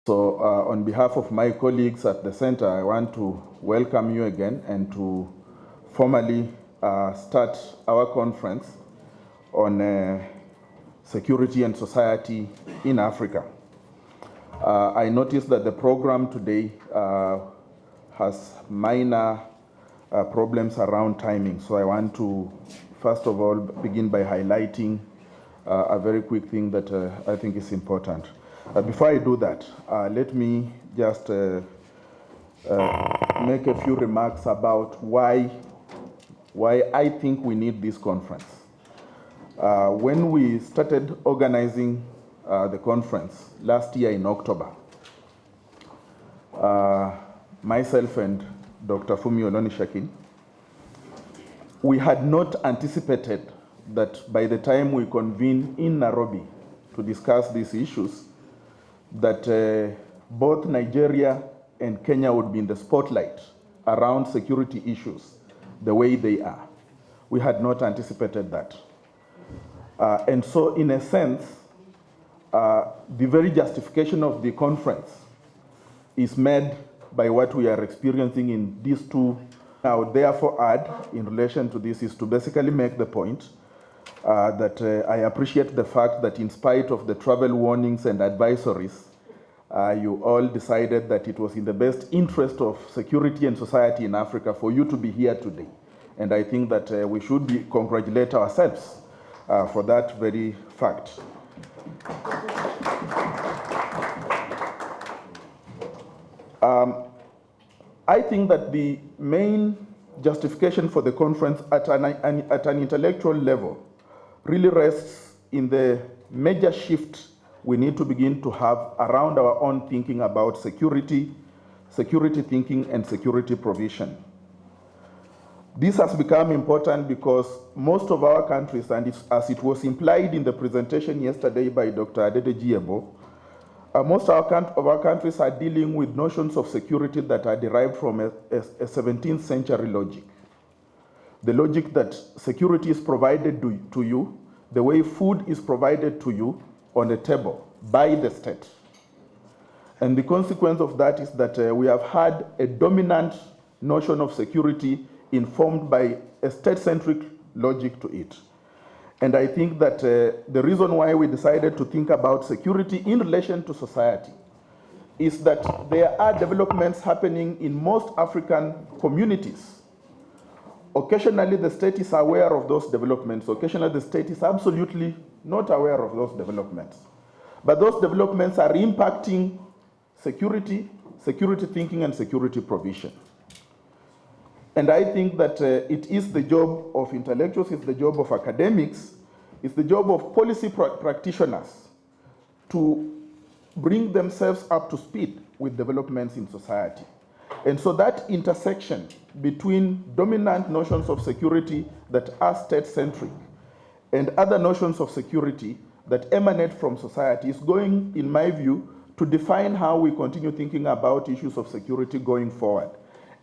So on behalf of my colleagues at the center, I want to welcome you again and to formally start our conference on security and society in Africa. I noticed that the program today has minor problems around timing. So I want to, first of all, begin by highlighting a very quick thing that I think is important. Before I do that, let me just make a few remarks about why I think we need this conference. When we started organizing the conference last year in October, myself and Dr. Fumi Olonishakin, we had not anticipated that by the time we convene in Nairobi to discuss these issues, that both Nigeria and Kenya would be in the spotlight around security issues the way they are. We had not anticipated that. And so in a sense, the very justification of the conference is made by what we are experiencing in these two. I would therefore add in relation to this is to basically make the point that I appreciate the fact that in spite of the travel warnings and advisories, you all decided that it was in the best interest of security and society in Africa for you to be here today. And I think that we should congratulate ourselves for that very fact. I think that the main justification for the conference at an intellectual level really rests in the major shift we need to begin to have around our own thinking about security thinking, and security provision. This has become important because most of our countries, and as it was implied in the presentation yesterday by Dr. Adedejiebo, most of our countries are dealing with notions of security that are derived from a 17th century logic. The logic that security is provided to you the way food is provided to you on a table by the state. And the consequence of that is that we have had a dominant notion of security informed by a state-centric logic to it. And I think that the reason why we decided to think about security in relation to society is that there are developments happening in most African communities. Occasionally, the state is aware of those developments. Occasionally, the state is absolutely not aware of those developments. But those developments are impacting security thinking, and security provision. And I think that it is the job of intellectuals, it's the job of academics, it's the job of policy practitioners to bring themselves up to speed with developments in society. And so that intersection between dominant notions of security that are state-centric and other notions of security that emanate from society is going, in my view, to define how we continue thinking about issues of security going forward.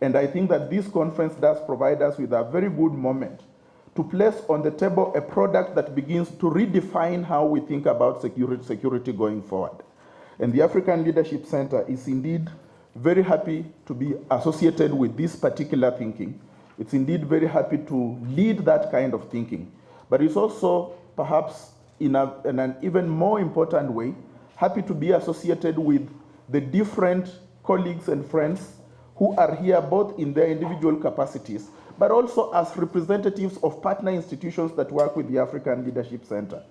And I think that this conference does provide us with a very good moment to place on the table a product that begins to redefine how we think about security going forward. And the African Leadership Center is indeed very happy to be associated with this particular thinking. It's indeed very happy to lead that kind of thinking. But it's also, perhaps in an even more important way, happy to be associated with the different colleagues and friends who are here both in their individual capacities, but also as representatives of partner institutions that work with the African Leadership Center.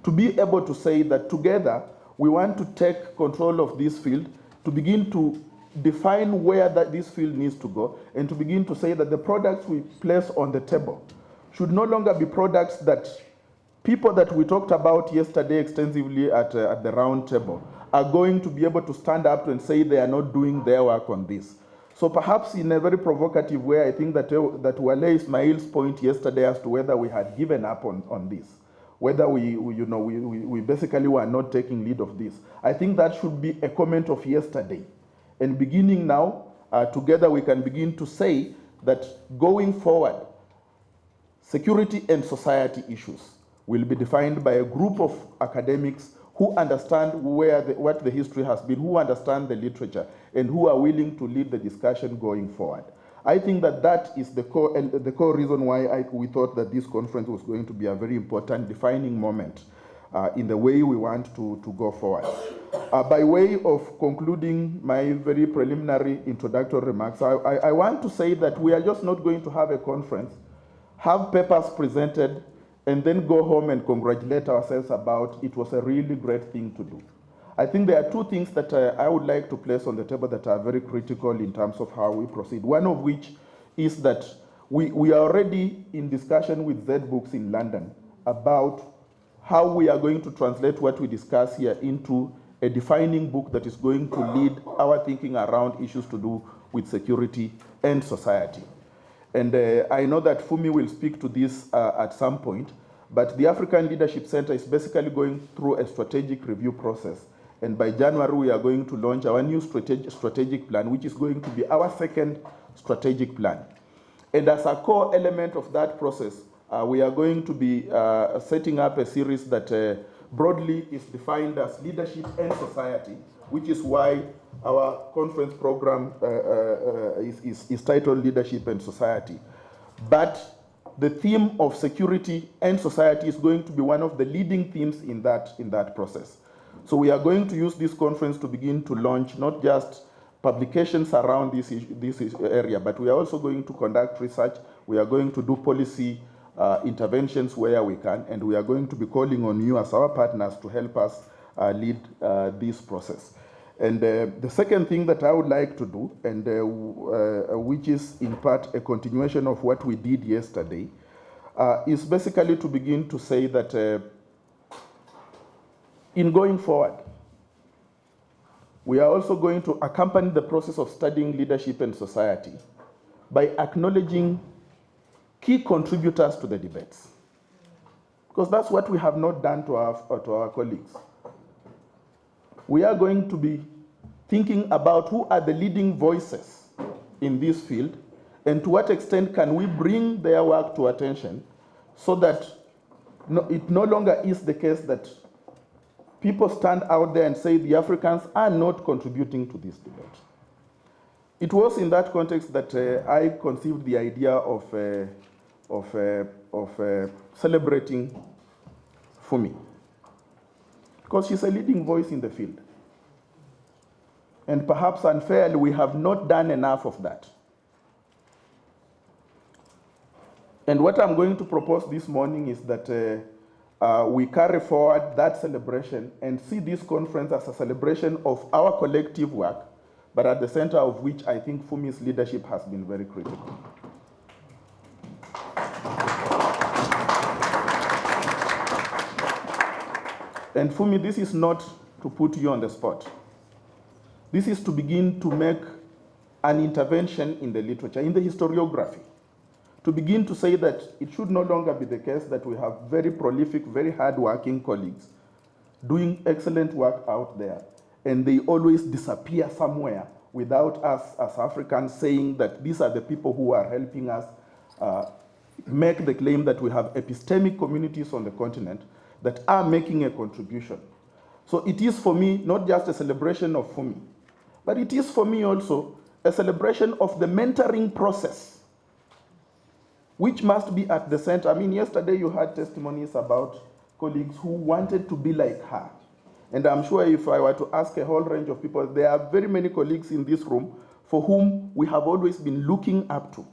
To be able to say that together we want to take control of this field, to begin to define where this field needs to go, and to begin to say that the products we place on the table should no longer be products that people that we talked about yesterday extensively at the round table are going to be able to stand up and say they are not doing their work on this. So perhaps in a very provocative way, I think that Wale Ismail's point yesterday as to whether we had given up on this, whether we basically were not taking lead of this. I think that should be a comment of yesterday. And beginning now, together we can begin to say that going forward, security and society issues will be defined by a group of academics who understand what the history has been, who understand the literature, and who are willing to lead the discussion going forward. I think that is the core reason why we thought that this conference was going to be a very important defining moment in the way we want to go forward. By way of concluding my very preliminary introductory remarks, I want to say that we are just not going to have a conference, have papers presented, and then go home and congratulate ourselves about it was a really great thing to do. I think there are two things that I would like to place on the table that are very critical in terms of how we proceed. One of which is that we are already in discussion with Z Books in London about how we are going to translate what we discuss here into a defining book that is going to lead our thinking around issues to do with security and society. And I know that Fumi will speak to this at some point, but the African Leadership Center is basically going through a strategic review process. And by January, we are going to launch our new strategic plan, which is going to be our second strategic plan. And as a core element of that process, we are going to be setting up a series that broadly is defined as leadership and society, which is why our conference program is titled Leadership and Society. But the theme of security and society is going to be one of the leading themes in that process. So we are going to use this conference to begin to launch not just publications around this area, but we are also going to conduct research. We are going to do policy interventions where we can, and we are going to be calling on you as our partners to help us lead this process. And the second thing that I would like to do, and which is in part a continuation of what we did yesterday, is basically to begin to say that in going forward, we are also going to accompany the process of studying leadership and society by acknowledging key contributors to the debates. Because that's what we have not done to our colleagues. We are going to be thinking about who are the leading voices in this field, and to what extent can we bring their work to attention so that it no longer is the case that people stand out there and say the Africans are not contributing to this debate. It was in that context that I conceived the idea of celebrating Fumi, because she's a leading voice in the field. And perhaps unfairly, we have not done enough of that. And what I'm going to propose this morning is that we carry forward that celebration and see this conference as a celebration of our collective work, but at the center of which I think Fumi's leadership has been very critical. And Fumi, this is not to put you on the spot. This is to begin to make an intervention in the literature, in the historiography, to begin to say that it should no longer be the case that we have very prolific, very hard-working colleagues doing excellent work out there, and they always disappear somewhere without us as Africans saying that these are the people who are helping us make the claim that we have epistemic communities on the continent that are making a contribution. So it is for me not just a celebration of Fumi, but it is for me also a celebration of the mentoring process, which must be at the center. I mean, yesterday you had testimonies about colleagues who wanted to be like her. And I'm sure if I were to ask a whole range of people, there are very many colleagues in this room for whom we have always been looking up to.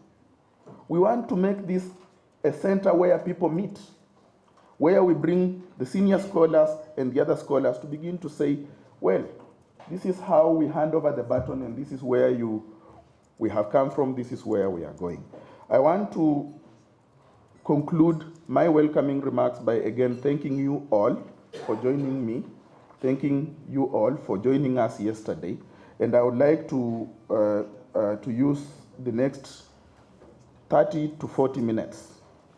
We want to make this a center where people meet, where we bring the senior scholars and the other scholars to begin to say, well, this is how we hand over the baton, and this is where we have come from, this is where we are going. I want to conclude my welcoming remarks by again thanking you all for joining me, thanking you all for joining us yesterday, and I would like to use the next 30 to 40 minutes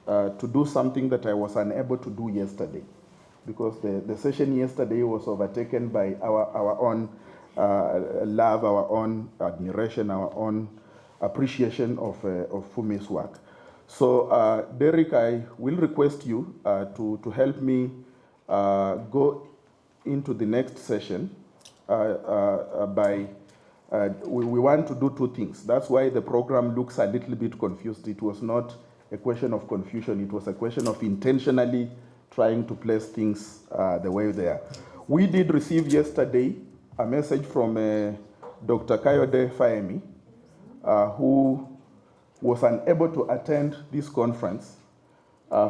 to do something that I was unable to do yesterday, because the session yesterday was overtaken by our own love, our own admiration, our own appreciation of Fumi's work. So, Derek, I will request you to help me go into the next session we want to do two things. That's why the program looks a little bit confused. It was not a question of confusion. It was a question of intentionally trying to place things the way they are. We did receive yesterday a message from Dr. Kayode Fahemi, who was unable to attend this conference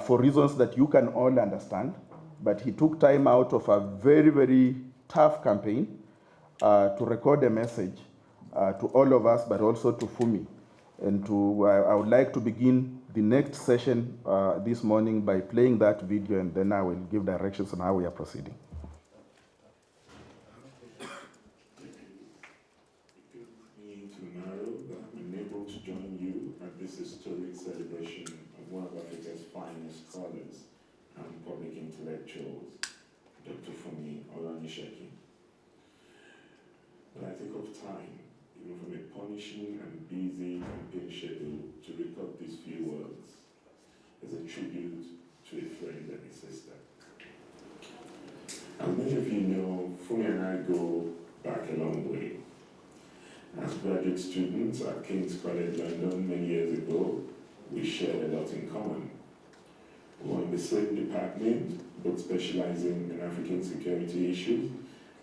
for reasons that you can all understand, but he took time out of a very, very tough campaign to record a message to all of us, but also to Fumi. And I would like to begin the next session this morning by playing that video, and then I will give directions on how we are proceeding. This historic celebration of one of Africa's finest scholars and public intellectuals, Dr. Fumi Olanisheki. When I think of time, even from a punishing and busy campaign schedule to record these few words, as a tribute to a friend and a sister. As many of you know, Fumi and I go back a long way. As graduate students at King's College London many years ago, we shared a lot in common. We were in the same department, both specializing in African security issues,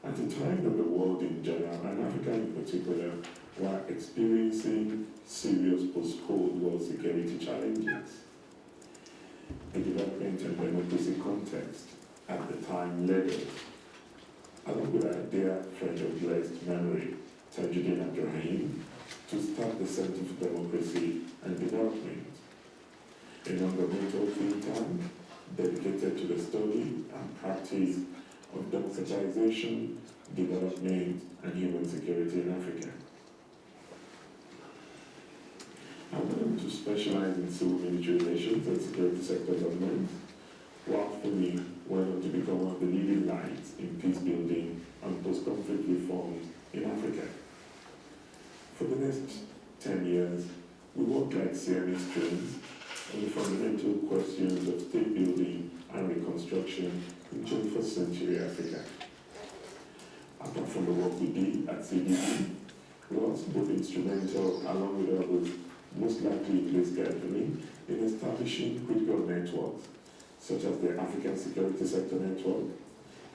at a time that the world in general, and Africa in particular, were experiencing serious post-Cold War security challenges. The development and democracy context at the time led us, along with our dear friend of blessed memory, Tajuddin Abdurrahim, to start the Center for Democracy and Development, a non-governmental think tank dedicated to the study and practice of democratization, development, and human security in Africa. I went on to specialize in civil-military relations and security sector government, while Fumi went on to become one of the leading lights in peace building and post-conflict reforms in Africa. For the next 10 years, we worked like Siamese twins on the fundamental questions of state building and reconstruction in 21st century Africa. Apart from the work we did at CDC, we were also both instrumental, along with others, most likely placed carefully, in establishing critical networks, such as the African Security Sector Network,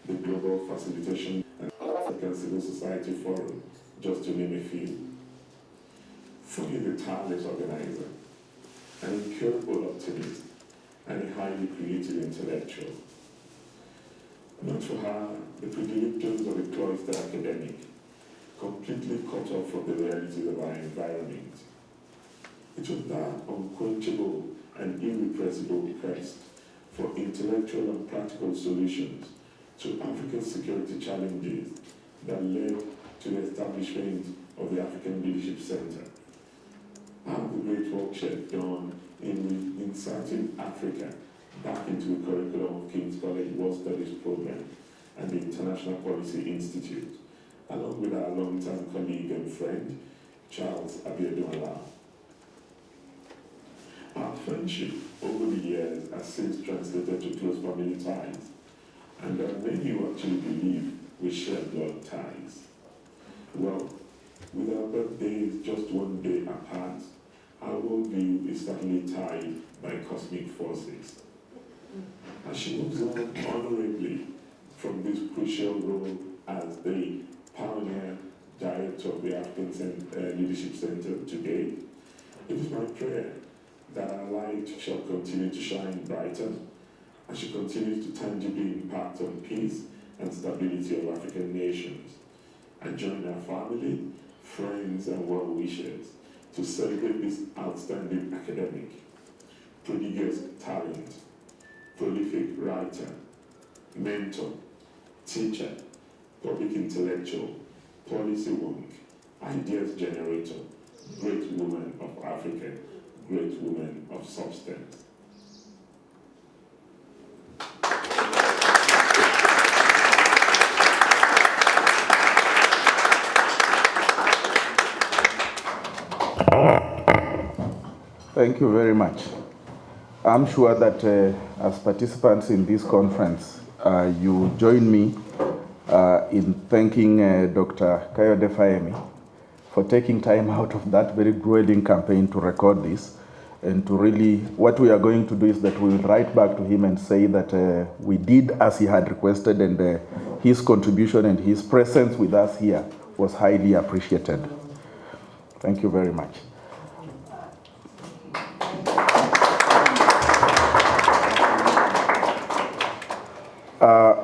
the Global Facilitation and African Civil Society Forum, just to name a few. Fumi is a tireless organizer, an incurable optimist, and a highly creative intellectual. Not for her, the privileges of a cloistered academic, completely cut off from the realities of our environment. It was that unquenchable and irrepressible quest for intellectual and practical solutions to African security challenges that led to the establishment of the African Leadership Center. And the great work she had done in inserting Africa back into the curriculum of King's College World Studies Program and the International Policy Institute, along with our long-time colleague and friend, Charles Abiodun-Ala. Our friendship over the years has since translated to close family ties, and there are many who actually believe we share blood ties. Well, with our birthdays just one day apart, our worldview is certainly tied by cosmic forces. As she moves on honorably from this crucial role as the pioneer director of the African Leadership Center today, it is my prayer that our light shall continue to shine brighter as she continues to tangibly impact on peace and stability of African nations. I join our family, friends, and well-wishers to celebrate this outstanding academic, prodigious talent, prolific writer, mentor, teacher, public intellectual, policy wonk, ideas generator, great woman of Africa, great woman of substance. Thank you very much. I'm sure that as participants in this conference, you join me in thanking Dr. Kayode Fayemi for taking time out of that very grueling campaign to record this. And to really, what we are going to do is that we will write back to him and say that we did as he had requested, and his contribution and his presence with us here was highly appreciated. Thank you very much.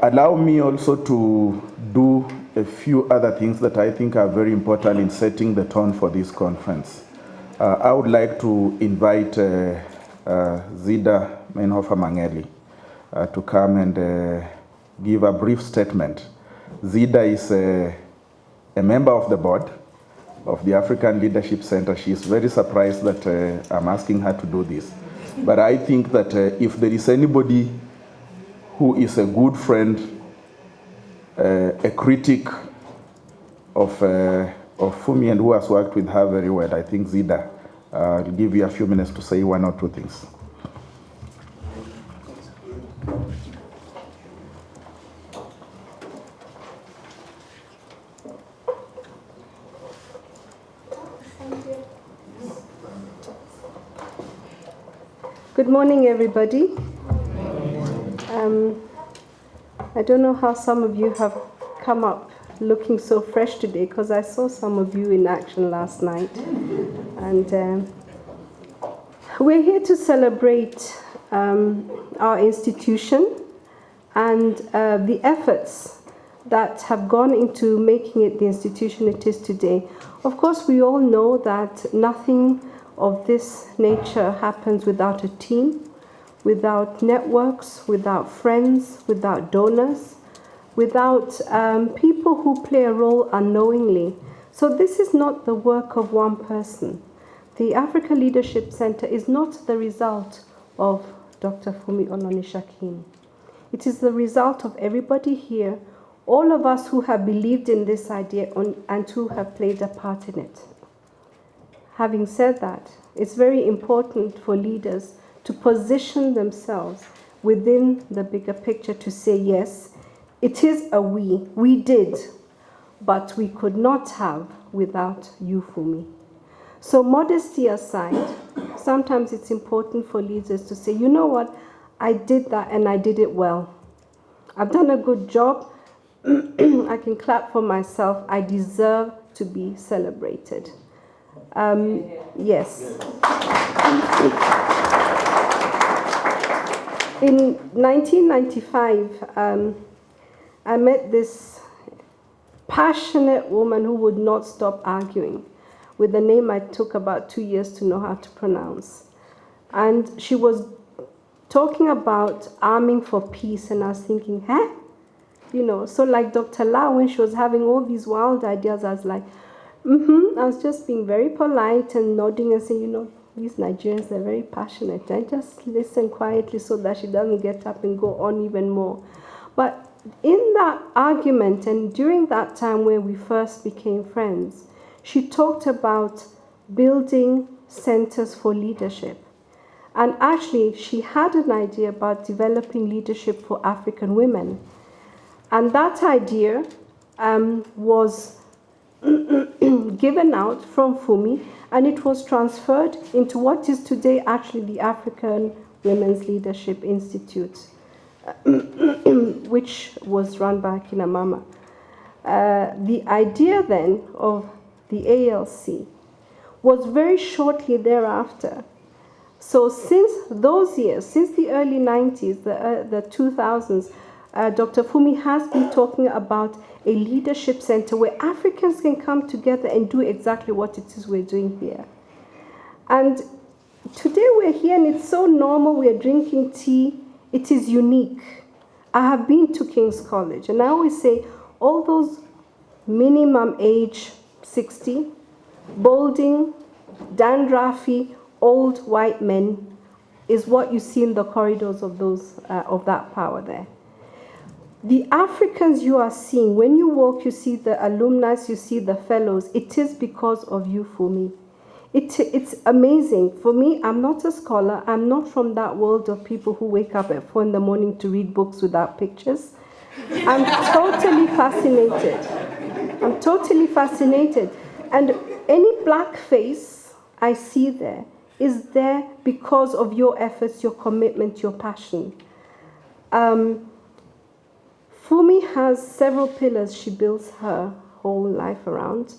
Allow me also to do a few other things that I think are very important in setting the tone for this conference. I would like to invite Zida Menhofer Mangeli to come and give a brief statement. Zida is a member of the board of the African Leadership Center. She is very surprised that I'm asking her to do this. But I think that if there is anybody who is a good friend, a critic of Fumi, and who has worked with her very well, I think Zida. I'll give you a few minutes to say one or two things. Good morning, everybody. I don't know how some of you have come up looking so fresh today, because I saw some of you in action last night. And we're here to celebrate our institution and the efforts that have gone into making it the institution it is today. Of course, we all know that nothing of this nature happens without a team, without networks, without friends, without donors, without people who play a role unknowingly. So this is not the work of one person. The Africa Leadership Center is not the result of Dr. Fumi Olonisakin. It is the result of everybody here, all of us who have believed in this idea and who have played a part in it. Having said that, it's very important for leaders to position themselves within the bigger picture to say, yes, it is a we did, but we could not have without you, Fumi. So modesty aside, sometimes it's important for leaders to say, you know what, I did that and I did it well. I've done a good job. I can clap for myself. I deserve to be celebrated. Yes. In 1995, I met this passionate woman who would not stop arguing with a name I took about 2 years to know how to pronounce. And she was talking about arming for peace, and I was thinking, huh? You know, so like Dr. Lau, when she was having all these wild ideas, I was like, I was just being very polite and nodding and saying, you know, these Nigerians, they're very passionate. I just listen quietly so that she doesn't get up and go on even more. But in that argument and during that time where we first became friends, she talked about building centers for leadership. And actually, she had an idea about developing leadership for African women. And that idea was given out from Fumi, and it was transferred into what is today actually the African Women's Leadership Institute, which was run by Kinamama. The idea then of the ALC was very shortly thereafter. So since those years, since the early 90s, the 2000s, Dr. Fumi has been talking about a leadership center where Africans can come together and do exactly what it is we're doing here. And today we're here and it's so normal, we're drinking tea, it is unique. I have been to King's College, and I always say all those minimum age 60, balding, dandruffy, old white men is what you see in the corridors of of that power there. The Africans you are seeing, when you walk, you see the alumni, you see the fellows. It is because of you, Fumi. It's amazing. For me, I'm not a scholar. I'm not from that world of people who wake up at 4 in the morning to read books without pictures. I'm totally fascinated. I'm totally fascinated. And any black face I see there is there because of your efforts, your commitment, your passion. Fumi has several pillars she builds her whole life around.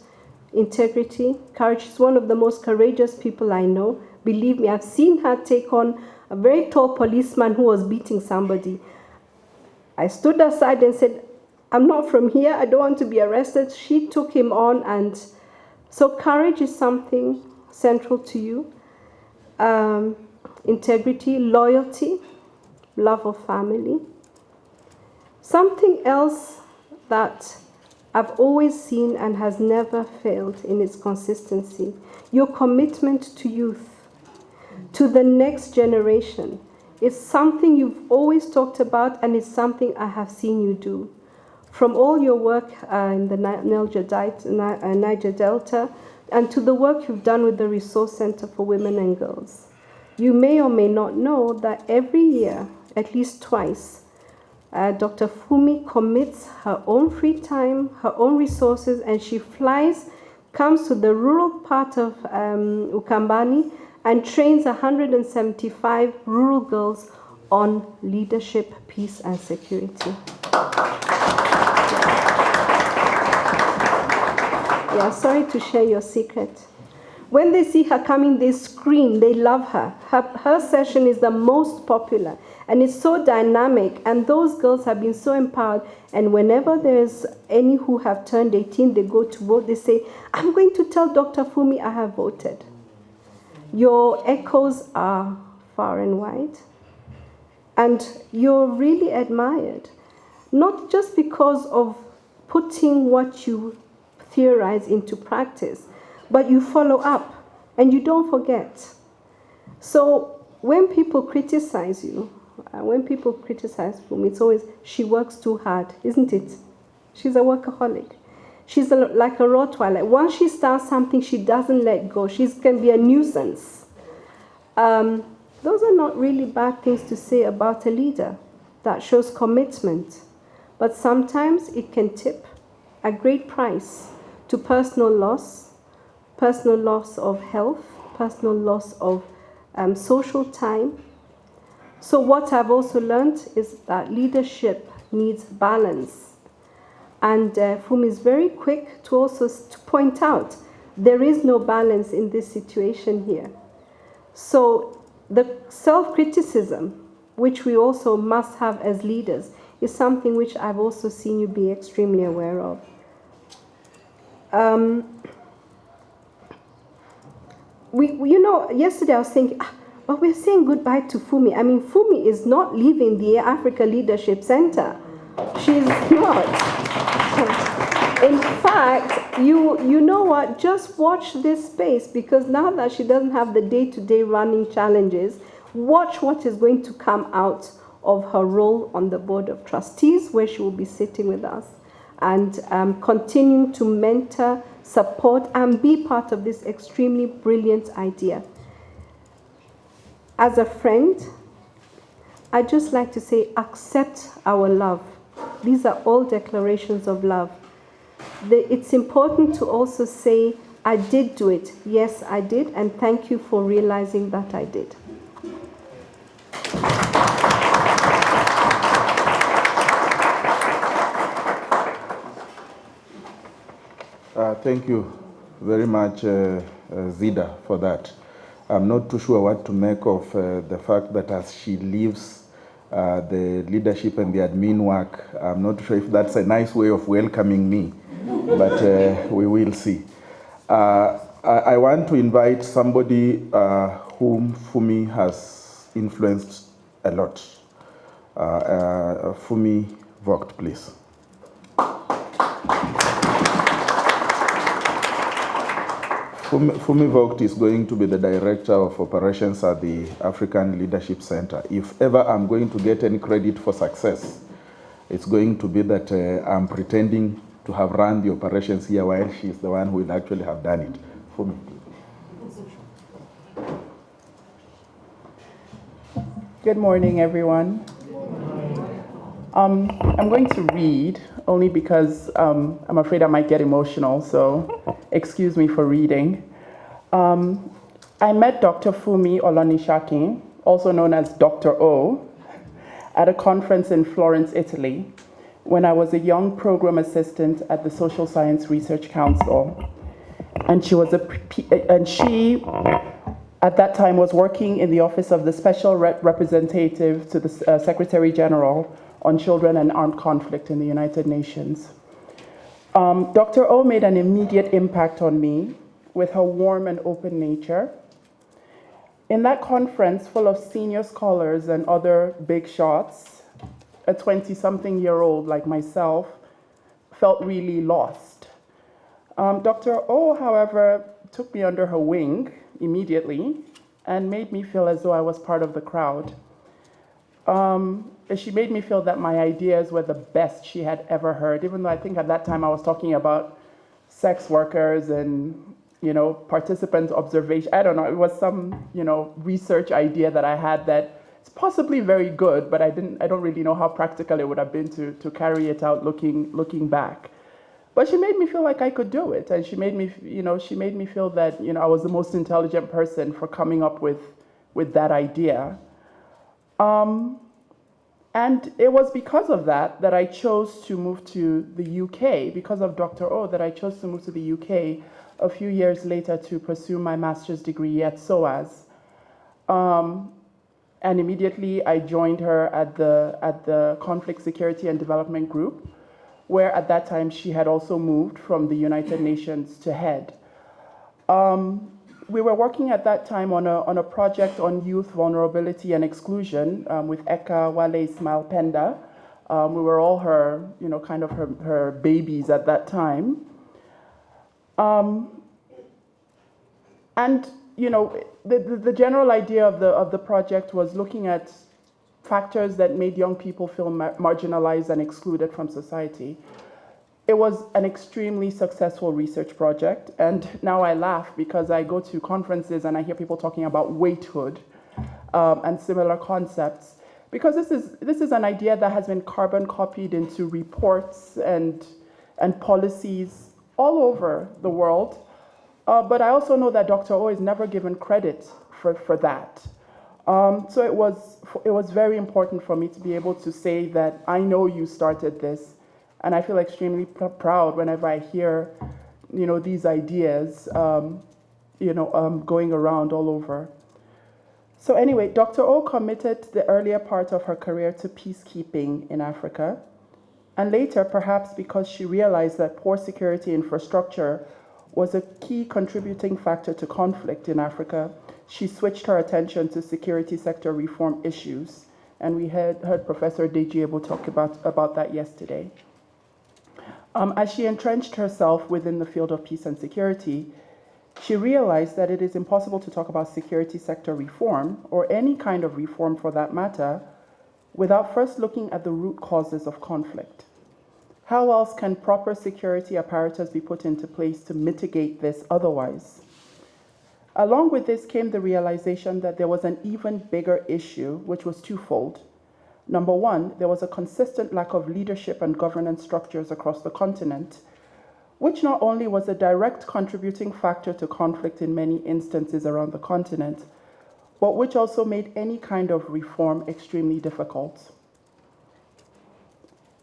Integrity, courage. She's one of the most courageous people I know. Believe me, I've seen her take on a very tall policeman who was beating somebody. I stood aside and said, I'm not from here, I don't want to be arrested. She took him on, and so courage is something central to you. Integrity, loyalty, love of family. Something else that I've always seen and has never failed in its consistency, your commitment to youth, to the next generation. It's something you've always talked about, and it's something I have seen you do. From all your work in the Niger Delta, and to the work you've done with the Resource Center for Women and Girls. You may or may not know that every year, at least twice, Dr. Fumi commits her own free time, her own resources, and she comes to the rural part of Ukambani and trains 175 rural girls on leadership, peace, and security. Yeah, sorry to share your secret. When they see her coming, they scream, they love her. Her session is the most popular, and it's so dynamic, and those girls have been so empowered, and whenever there's any who have turned 18, they go to vote, they say, I'm going to tell Dr. Fumi I have voted. Your echoes are far and wide, and you're really admired, not just because of putting what you theorize into practice, but you follow up and you don't forget. So when people criticize you, when people criticize Fumi, it's always, she works too hard, isn't it? She's a workaholic. She's like a Rottweiler. Once she starts something, she doesn't let go. She can be a nuisance. Those are not really bad things to say about a leader. That shows commitment. But sometimes it can tip a great price to personal loss of health, personal loss of social time. So what I've also learned is that leadership needs balance. And Fumi is very quick to also point out there is no balance in this situation here. So the self-criticism, which we also must have as leaders, is something which I've also seen you be extremely aware of. Yesterday I was thinking, but we're saying goodbye to Fumi. I mean, Fumi is not leaving the Africa Leadership Center. She's not. In fact, you know what? Just watch this space, because now that she doesn't have the day-to-day running challenges, watch what is going to come out of her role on the Board of Trustees, where she will be sitting with us and continuing to mentor, support, and be part of this extremely brilliant idea. As a friend, I'd just like to say, accept our love. These are all declarations of love. It's important to also say, I did do it. Yes, I did, and thank you for realizing that I did. Thank you very much, Zida, for that. I'm not too sure what to make of the fact that as she leaves the leadership and the admin work, I'm not sure if that's a nice way of welcoming me, but we will see. I want to invite somebody whom Fumi has influenced a lot. Fumi Vogt, please. Fumi Vogt is going to be the Director of Operations at the African Leadership Center. If ever I'm going to get any credit for success, it's going to be that I'm pretending to have run the operations here while she's the one who will actually have done it. Fumi. Good morning, everyone. I'm going to read only because I'm afraid I might get emotional, so excuse me for reading. I met Dr. Fumi Olonishakin, also known as Dr. O, at a conference in Florence, Italy, when I was a young program assistant at the Social Science Research Council. And she at that time was working in the office of the Special Representative to the Secretary General on Children and Armed Conflict in the United Nations. Dr. O made an immediate impact on me with her warm and open nature. In that conference full of senior scholars and other big shots, a 20-something-year-old like myself felt really lost. Dr. O, however, took me under her wing immediately and made me feel as though I was part of the crowd. She made me feel that my ideas were the best she had ever heard, even though I think at that time I was talking about sex workers and, participant observation. I don't know, it was some, research idea that I had that it's possibly very good, but I don't really know how practical it would have been to carry it out looking back. But she made me feel like I could do it, and she made me feel that I was the most intelligent person for coming up with that idea. And it was because of that I chose to move to the UK, because of Dr. O, that I chose to move to the UK a few years later to pursue my master's degree at SOAS. And immediately I joined her at the Conflict Security and Development Group, where at that time she had also moved from the United Nations to head. We were working at that time on a project on youth vulnerability and exclusion with Eka Wale Ismail Penda. We were all her, kind of her babies at that time. And the general idea of the project was looking at factors that made young people feel marginalized and excluded from society. It was an extremely successful research project, and now I laugh because I go to conferences and I hear people talking about waithood and similar concepts, because this is an idea that has been carbon copied into reports and policies all over the world. But I also know that Dr. O is never given credit for that. So it was very important for me to be able to say that I know you started this, and I feel extremely proud whenever I hear, these ideas, going around all over. So anyway, Dr. O committed the earlier part of her career to peacekeeping in Africa, and later, perhaps because she realized that poor security infrastructure was a key contributing factor to conflict in Africa, she switched her attention to security sector reform issues. And we heard Professor Dejiebo talk about that yesterday. As she entrenched herself within the field of peace and security, she realized that it is impossible to talk about security sector reform, or any kind of reform for that matter, without first looking at the root causes of conflict. How else can proper security apparatus be put into place to mitigate this otherwise? Along with this came the realization that there was an even bigger issue, which was twofold. Number one, there was a consistent lack of leadership and governance structures across the continent, which not only was a direct contributing factor to conflict in many instances around the continent, but which also made any kind of reform extremely difficult.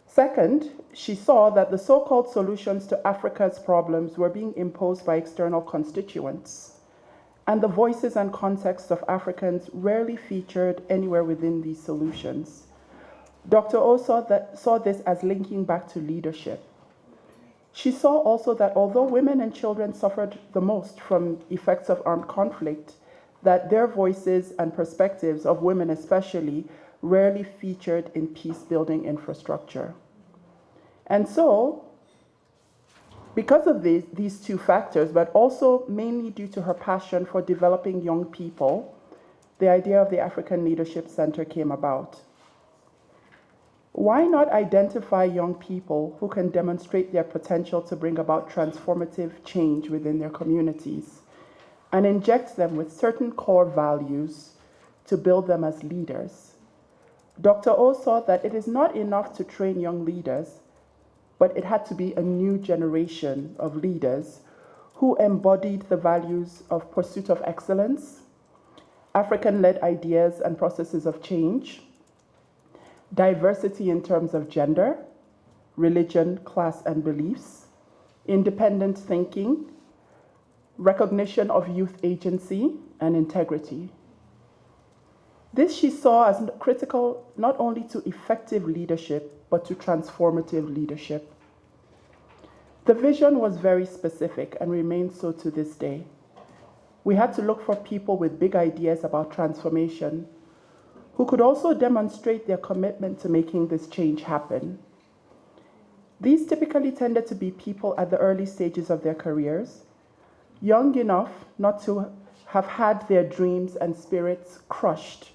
Second, she saw that the so-called solutions to Africa's problems were being imposed by external constituents, and the voices and contexts of Africans rarely featured anywhere within these solutions. Dr. O saw this as linking back to leadership. She saw also that although women and children suffered the most from effects of armed conflict, that their voices and perspectives of women especially rarely featured in peace-building infrastructure. And so, because of these two factors, but also mainly due to her passion for developing young people, the idea of the African Leadership Center came about. Why not identify young people who can demonstrate their potential to bring about transformative change within their communities and inject them with certain core values to build them as leaders? Dr. O saw that it is not enough to train young leaders, but it had to be a new generation of leaders who embodied the values of pursuit of excellence, African-led ideas and processes of change, diversity in terms of gender, religion, class, and beliefs, independent thinking, recognition of youth agency, and integrity. This she saw as critical not only to effective leadership, but to transformative leadership. The vision was very specific and remains so to this day. We had to look for people with big ideas about transformation who could also demonstrate their commitment to making this change happen. These typically tended to be people at the early stages of their careers, young enough not to have had their dreams and spirits crushed,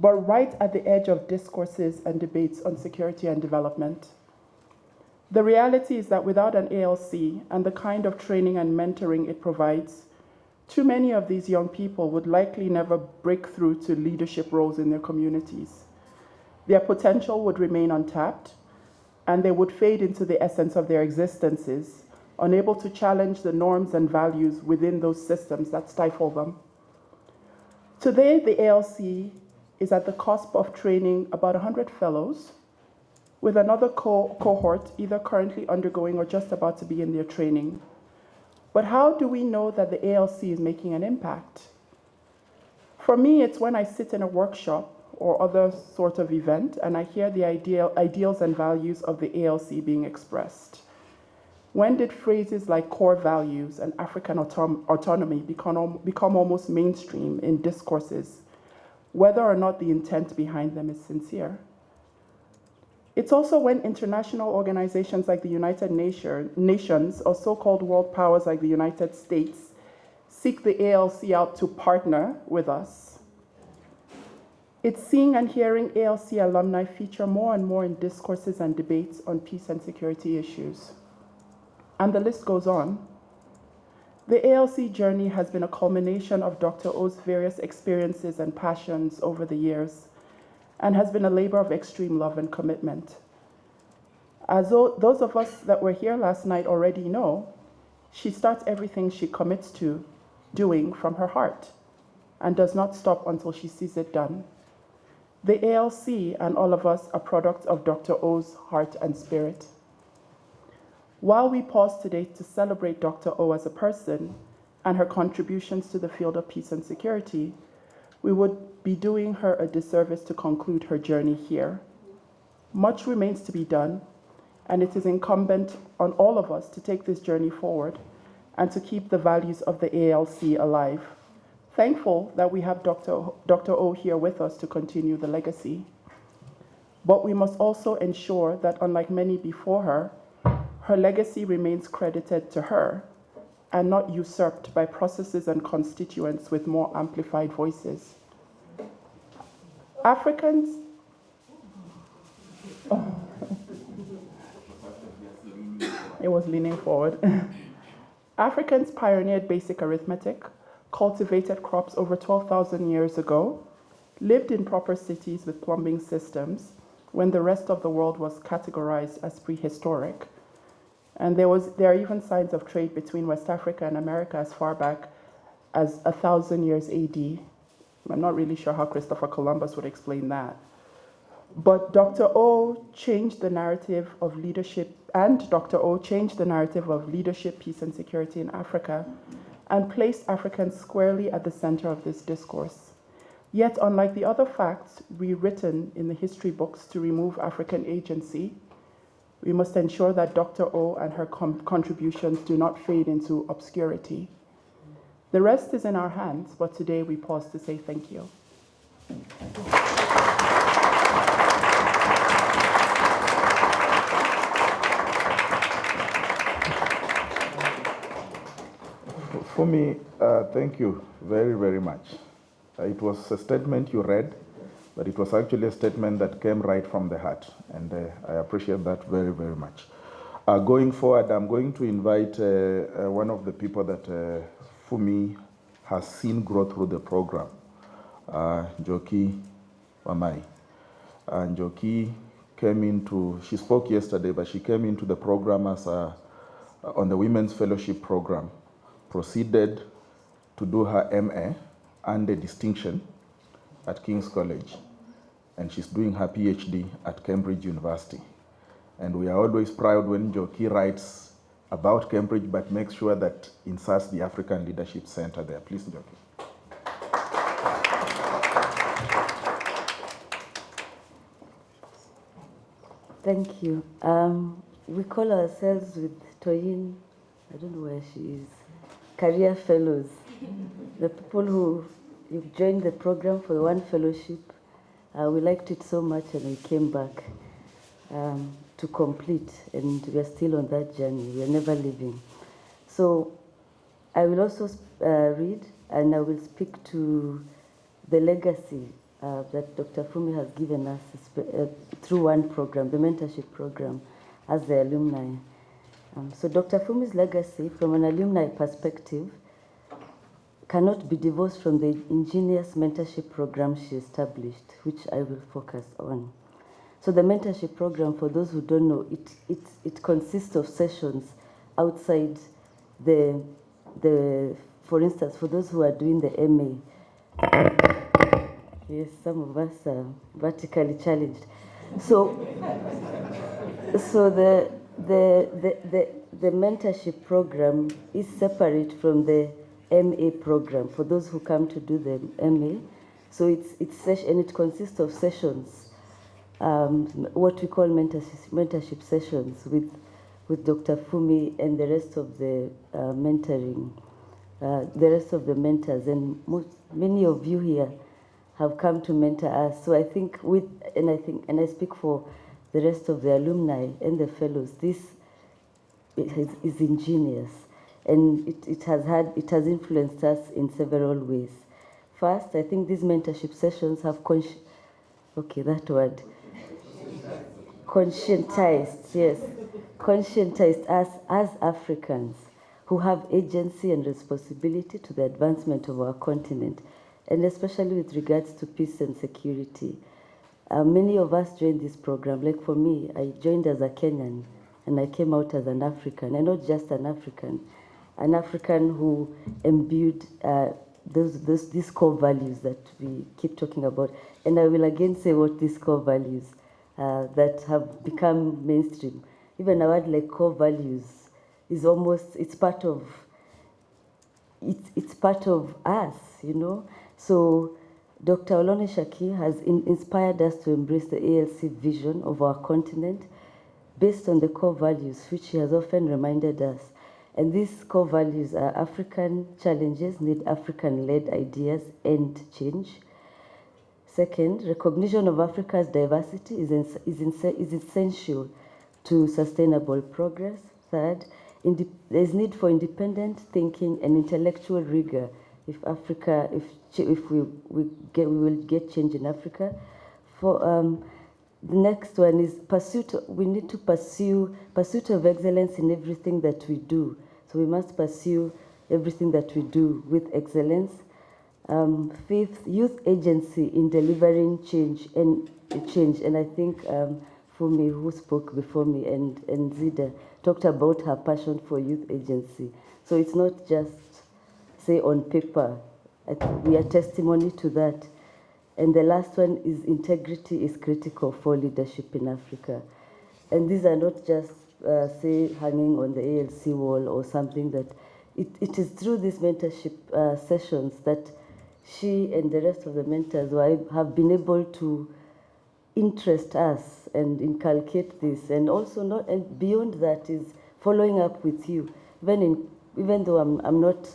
but right at the edge of discourses and debates on security and development. The reality is that without an ALC and the kind of training and mentoring it provides, too many of these young people would likely never break through to leadership roles in their communities. Their potential would remain untapped, and they would fade into the essence of their existences, unable to challenge the norms and values within those systems that stifle them. Today, the ALC is at the cusp of training about 100 fellows, with another cohort either currently undergoing or just about to begin their training. But how do we know that the ALC is making an impact? For me, it's when I sit in a workshop or other sort of event and I hear the ideals and values of the ALC being expressed. When did phrases like core values and African autonomy become almost mainstream in discourses, whether or not the intent behind them is sincere? It's also when international organizations like the United Nations or so-called world powers like the United States seek the ALC out to partner with us. It's seeing and hearing ALC alumni feature more and more in discourses and debates on peace and security issues. And the list goes on. The ALC journey has been a culmination of Dr. O's various experiences and passions over the years, and has been a labor of extreme love and commitment. As those of us that were here last night already know, she starts everything she commits to doing from her heart and does not stop until she sees it done. The ALC and all of us are products of Dr. O's heart and spirit. While we pause today to celebrate Dr. O as a person and her contributions to the field of peace and security, we would be doing her a disservice to conclude her journey here. Much remains to be done, and it is incumbent on all of us to take this journey forward and to keep the values of the ALC alive. Thankful that we have Dr. O here with us to continue the legacy. But we must also ensure that, unlike many before her, her legacy remains credited to her and not usurped by processes and constituents with more amplified voices. Africans, it was leaning forward. Africans pioneered basic arithmetic, cultivated crops over 12,000 years ago, lived in proper cities with plumbing systems when the rest of the world was categorized as prehistoric. And there are even signs of trade between West Africa and America as far back as 1,000 years AD. I'm not really sure how Christopher Columbus would explain that. But Dr. O changed the narrative of leadership, peace, and security in Africa, and placed Africans squarely at the center of this discourse. Yet, unlike the other facts rewritten in the history books to remove African agency, we must ensure that Dr. O and her contributions do not fade into obscurity. The rest is in our hands, but today we pause to say thank you. For me, thank you very, very much. It was a statement you read, but it was actually a statement that came right from the heart, and I appreciate that very, very much. Going forward, I'm going to invite one of the people that Fumi has seen grow through the program, Njoki Wamai. And Njoki she spoke yesterday, but she came into the program as on the Women's Fellowship Program, proceeded to do her MA and a distinction at King's College, and she's doing her PhD at Cambridge University. And we are always proud when Njoki writes about Cambridge, but makes sure that inserts the African Leadership Center there. Please, Njoki. Thank you. We call ourselves with Toyin, I don't know where she is, career fellows. The people who you've joined the program for the one fellowship, we liked it so much and we came back to complete, and we are still on that journey. We are never leaving. So I will also read and I will speak to the legacy that Dr. Fumi has given us through one program, the mentorship program, as the alumni. So Dr. Fumi's legacy, from an alumni perspective, cannot be divorced from the ingenious mentorship program she established, which I will focus on. So the mentorship program, for those who don't know, it consists of sessions outside for instance, for those who are doing the MA, yes, some of us are vertically challenged. So the mentorship program is separate from the MA program for those who come to do the MA. So it consists of sessions, what we call mentorship sessions with Dr. Fumi and the rest of the mentoring, the rest of the mentors, and many of you here have come to mentor us. So I think and I speak for the rest of the alumni and the fellows, this is ingenious, and it has influenced us in several ways. First, I think these mentorship sessions have conscientized us as Africans who have agency and responsibility to the advancement of our continent, and especially with regards to peace and security. Many of us joined this program. Like for me, I joined as a Kenyan, and I came out as an African, and not just an African who imbued these core values that we keep talking about. And I will again say what these core values that have become mainstream. Even a word like core values is it's part of us, you know. So Dr. Olone Shaki has inspired us to embrace the ALC vision of our continent based on the core values, which she has often reminded us. And these core values are: African challenges need African-led ideas and change. Second, recognition of Africa's diversity is essential to sustainable progress. Third, there's need for independent thinking and intellectual rigor if we will get change in Africa. The next one is we need to pursue pursuit of excellence in everything that we do. So we must pursue everything that we do with excellence. Fifth, youth agency in delivering change. And I think Fumi, who spoke before me, and Zida talked about her passion for youth agency. So it's not just, say, on paper. We are testimony to that. And the last one is integrity is critical for leadership in Africa. And these are not just, say, hanging on the ALC wall or something that, it is through these mentorship sessions that she and the rest of the mentors have been able to interest us and inculcate this. And also, and beyond that is following up with you. Even though I'm not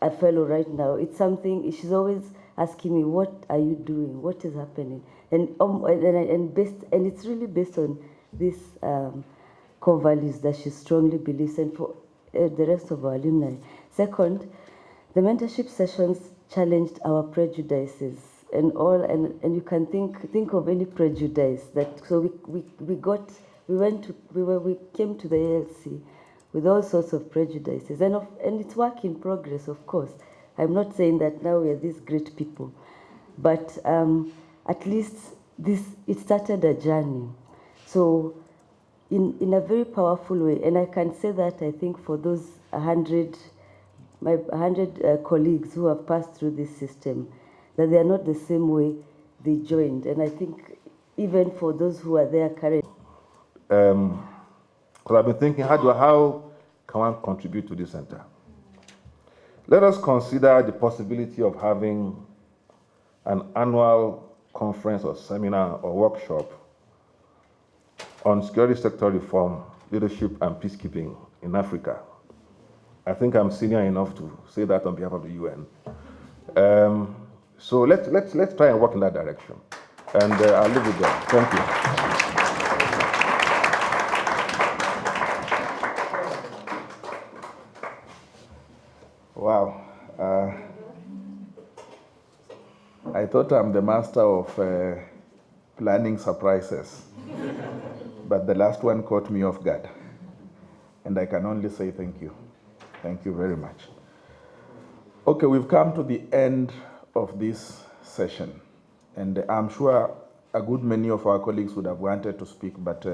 a fellow right now, it's something she's always asking me, what are you doing? What is happening? And it's really based on these core values that she strongly believes in for the rest of our alumni. Second, the mentorship sessions challenged our prejudices and you can think of any prejudice that. So we came to the ALC with all sorts of prejudices, and it's work in progress, of course. I'm not saying that now we are these great people, but I at least it started a journey. So in a very powerful way, and I can say that I think for those 100 colleagues who have passed through this system, that they are not the same way they joined. And I think even for those who are there currently. Because I've been thinking, how can one contribute to this center? Let us consider the possibility of having an annual conference or seminar or workshop on security sector reform, leadership, and peacekeeping in Africa. I think I'm senior enough to say that on behalf of the UN. So let's try and work in that direction. And I'll leave it there. Thank you. Wow. I thought I'm the master of planning surprises, but the last one caught me off guard. And I can only say thank you. Thank you very much. Okay, we've come to the end of this session. And I'm sure a good many of our colleagues would have wanted to speak, but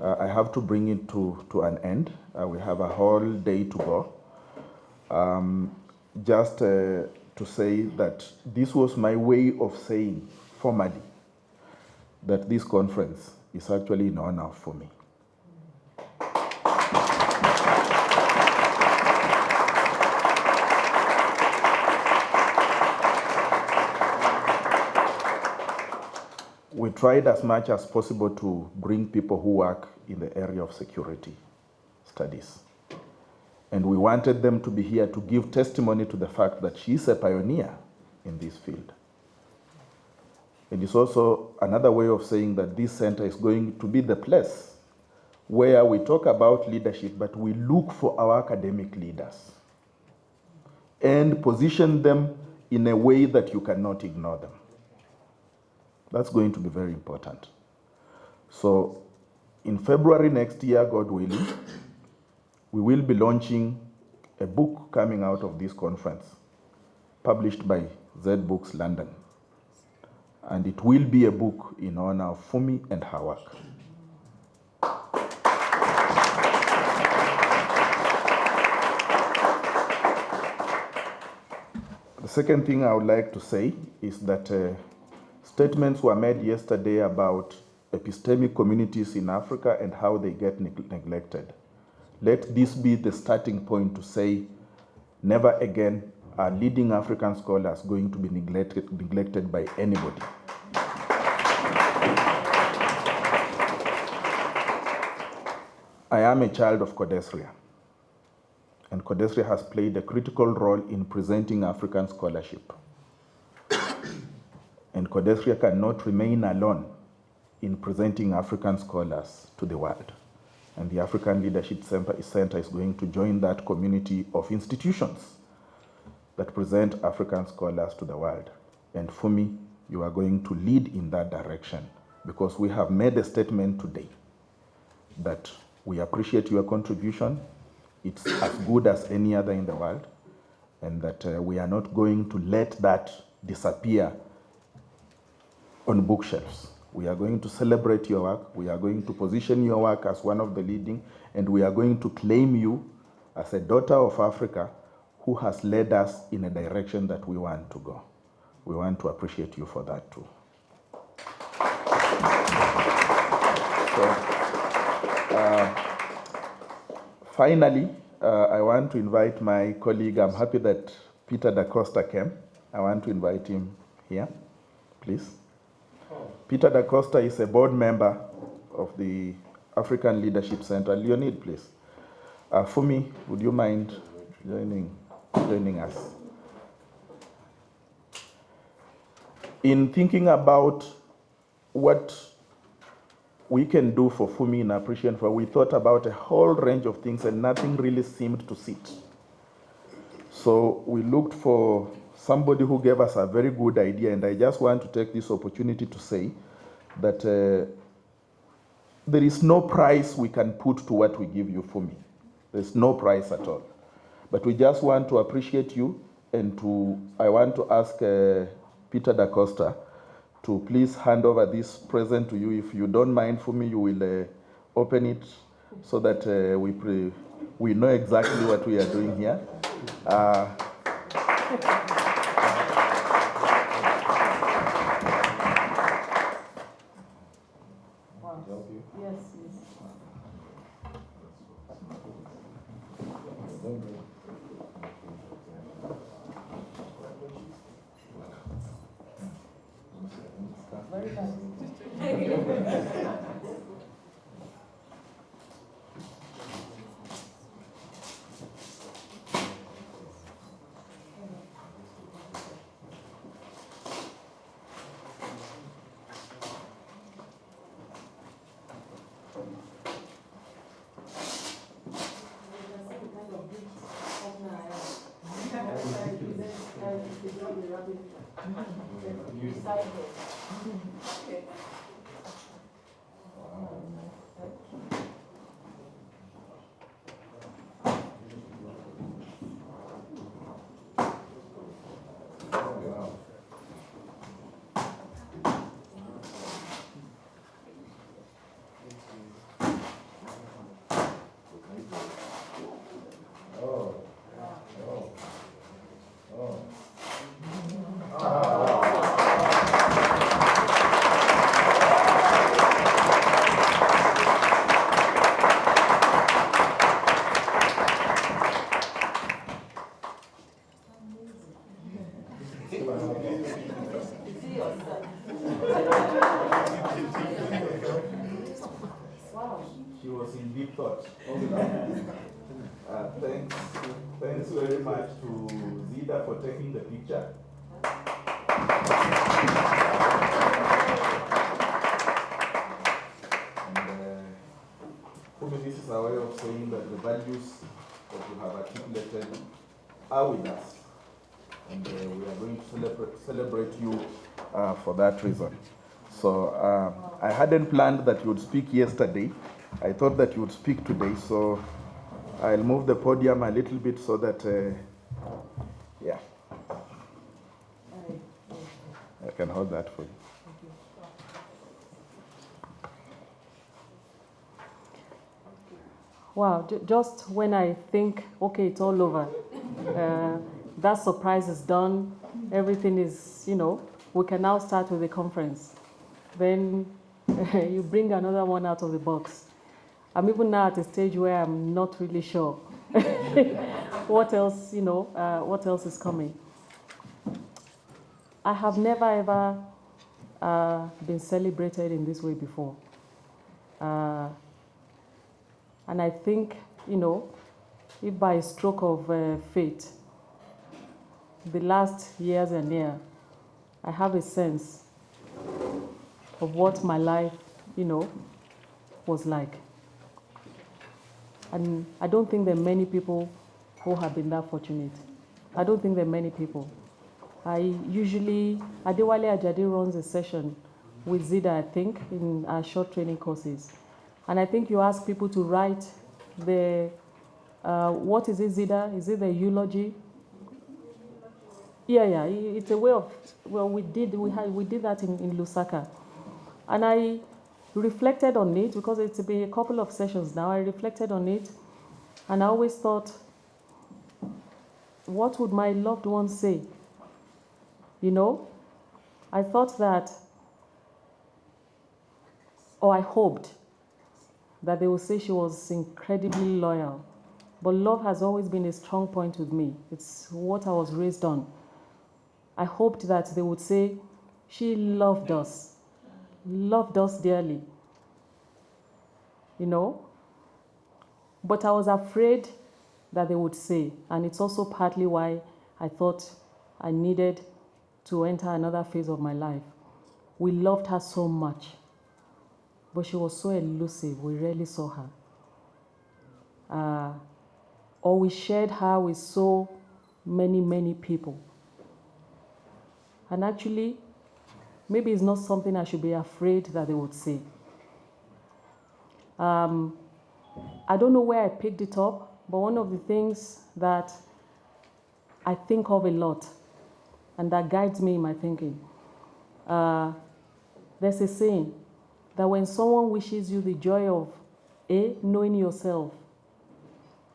I have to bring it to an end. We have a whole day to go. Just to say that this was my way of saying formally that this conference is actually an honor for me. We tried as much as possible to bring people who work in the area of security studies. And we wanted them to be here to give testimony to the fact that she's a pioneer in this field. And it's also another way of saying that this center is going to be the place where we talk about leadership, but we look for our academic leaders and position them in a way that you cannot ignore them. That's going to be very important. So in February next year, God willing, we will be launching a book coming out of this conference, published by Z Books London. And it will be a book in honor of Fumi and her work. The second thing I would like to say is that statements were made yesterday about epistemic communities in Africa and how they get neglected. Let this be the starting point to say, never again are leading African scholars going to be neglected by anybody. I am a child of Codesria, and Codesria has played a critical role in presenting African scholarship. And Codesria cannot remain alone in presenting African scholars to the world. And the African Leadership Center is going to join that community of institutions that present African scholars to the world. And Fumi, you are going to lead in that direction, because we have made a statement today that we appreciate your contribution. It's as good as any other in the world, and that we are not going to let that disappear on bookshelves. We are going to celebrate your work. We are going to position your work as one of the leading, and we are going to claim you as a daughter of Africa who has led us in a direction that we want to go. We want to appreciate you for that too. Finally, I want to invite my colleague. I'm happy that Peter da Costa came. I want to invite him here, please. Peter da Costa is a board member of the African Leadership Center. Leonid, please. Fumi, would you mind joining us? In thinking about what we can do for Fumi in appreciation for, we thought about a whole range of things and nothing really seemed to sit. So we looked for somebody who gave us a very good idea, and I just want to take this opportunity to say that there is no price we can put to what we give you, Fumi. There's no price at all. But we just want to appreciate you, and I want to ask Peter da Costa, to please hand over this present to you. If you don't mind for me, you will open it so that we know exactly what we are doing here. Yes, yes. Very nice. She was in deep thought. Thanks very much to Zida for taking the picture. And for me, this is a way of saying that the values that you have articulated are with us. And we are going to celebrate you for that reason. So I hadn't planned that you would speak yesterday. I thought that you would speak today. So I'll move the podium a little bit so that, yeah. I can hold that for you. Wow, just when I think, okay, it's all over, that surprise is done, everything is, we can now start with the conference. Then you bring another one out of the box. I'm even now at a stage where I'm not really sure what else, what else is coming. I have never ever been celebrated in this way before. And I think, if by a stroke of fate, the last years and year, I have a sense of what my life, was like. And I don't think there are many people who have been that fortunate. I don't think there are many people. Adewale Ajadi runs a session with Zida, I think, in our short training courses. And I think you ask people to write what is it, Zida? Is it the eulogy? Yeah, it's a way of, we did that in Lusaka. And I reflected on it, because it's been a couple of sessions now. I reflected on it, and I always thought, what would my loved ones say? I thought that, or I hoped that they would say she was incredibly loyal. But love has always been a strong point with me. It's what I was raised on. I hoped that they would say she loved us dearly. But I was afraid that they would say, and it's also partly why I thought I needed to enter another phase of my life. We loved her so much, but she was so elusive, we rarely saw her. Or we shared her with so many people. And actually, maybe it's not something I should be afraid that they would say. I don't know where I picked it up, but one of the things that I think of a lot, and that guides me in my thinking, There's a saying that when someone wishes you the joy of A, knowing yourself,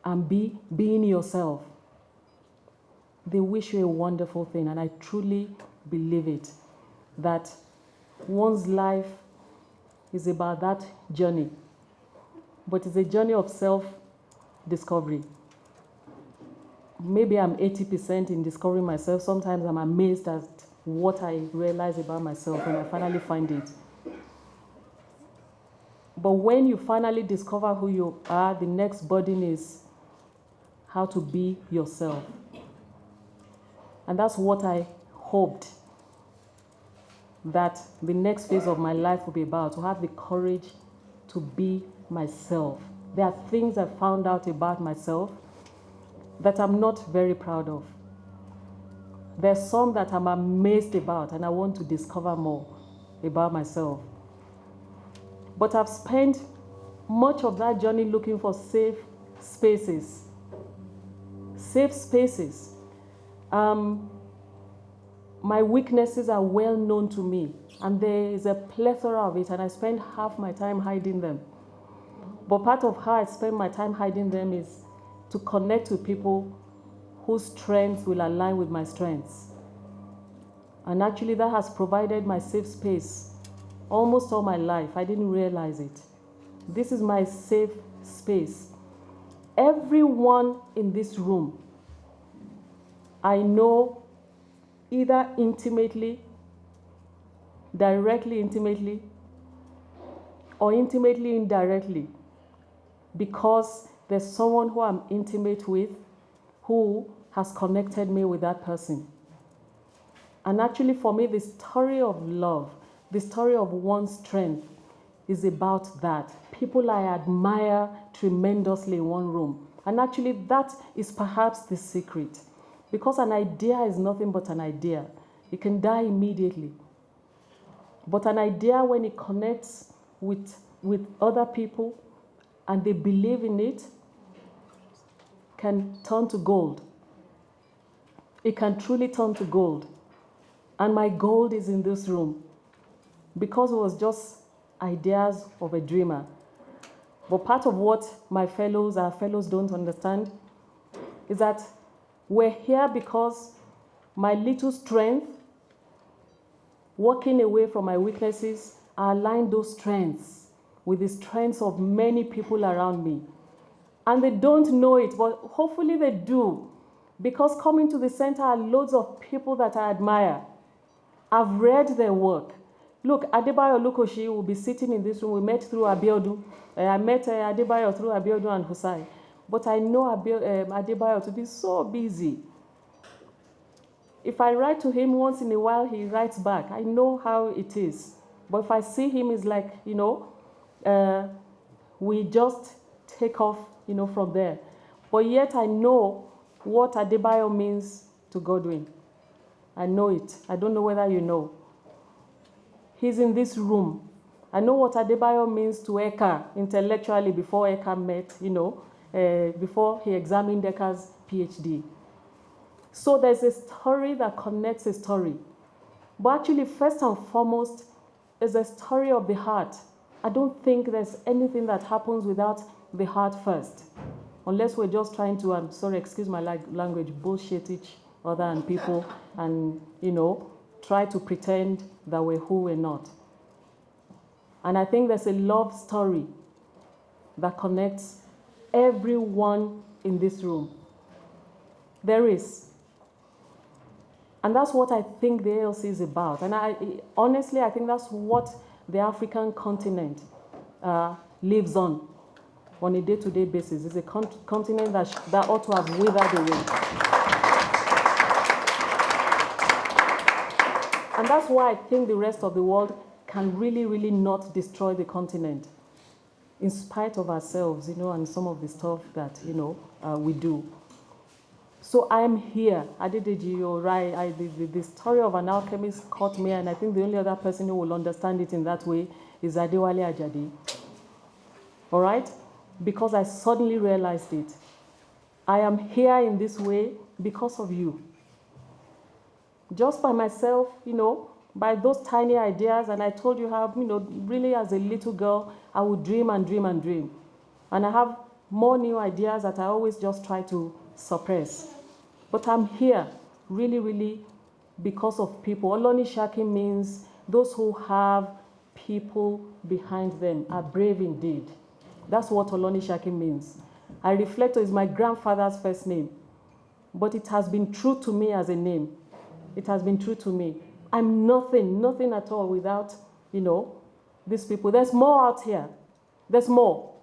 and B, being yourself, they wish you a wonderful thing. And I truly believe it, that one's life is about that journey, but it's a journey of self-discovery. Maybe I'm 80% in discovering myself. Sometimes I'm amazed at what I realize about myself when I finally find it. But when you finally discover who you are, the next burden is how to be yourself. And that's what I hoped that the next phase of my life will be about, to have the courage to be myself. There are things I found out about myself that I'm not very proud of. There's some that I'm amazed about and I want to discover more about myself. But I've spent much of that journey looking for safe spaces. Safe spaces. My weaknesses are well known to me, and there is a plethora of it, and I spend half my time hiding them. But part of how I spend my time hiding them is to connect with people whose strengths will align with my strengths. And actually that has provided my safe space almost all my life. I didn't realize it. This is my safe space. Everyone in this room, I know either intimately, directly intimately, or intimately indirectly, because there's someone who I'm intimate with who has connected me with that person. And actually for me, the story of love, the story of one's strength is about that. People I admire tremendously in one room. And actually that is perhaps the secret. Because an idea is nothing but an idea. It can die immediately. But an idea, when it connects with other people and they believe in it, can turn to gold. It can truly turn to gold. And my gold is in this room, because it was just ideas of a dreamer. But part of what our fellows don't understand is that we're here because my little strength, walking away from my weaknesses, I align those strengths with the strengths of many people around me. And they don't know it, but hopefully they do. Because coming to the center are loads of people that I admire. I've read their work. Look, Adebayo Lukoshi will be sitting in this room. We met through Abiodun. I met Adebayo through Abiodun and Hussain. But I know Adebayo to be so busy. If I write to him once in a while, he writes back. I know how it is. But if I see him, it's like, we just take off, from there. But yet I know what Adebayo means to Godwin. I know it. I don't know whether you know. He's in this room. I know what Adebayo means to Eka intellectually before Eka met, before he examined Eka's PhD. So there's a story that connects a story. But actually, first and foremost, is a story of the heart. I don't think there's anything that happens without the heart first. Unless we're just trying to, I'm sorry, excuse my language, bullshit each other and people and, try to pretend that we're who we're not. And I think there's a love story that connects everyone in this room. There is. And that's what I think the ALC is about. And honestly, I think that's what the African continent lives on a day-to-day basis. It's a continent that ought to have withered away. And that's why I think the rest of the world can really, really not destroy the continent, in spite of ourselves, and some of the stuff that, we do. So I'm here. Adedeji, you're right. The story of an alchemist caught me, and I think the only other person who will understand it in that way is Adewale Ajadi. All right? Because I suddenly realized it. I am here in this way because of you. Just by myself, by those tiny ideas. And I told you how, really as a little girl, I would dream and dream and dream. And I have more new ideas that I always just try to suppress. But I'm here, really, really, because of people. Olonishaki means those who have people behind them are brave indeed. That's what Olonishaki means. I reflect is my grandfather's first name, but it has been true to me as a name. It has been true to me. I'm nothing at all without, these people. There's more out here. There's more.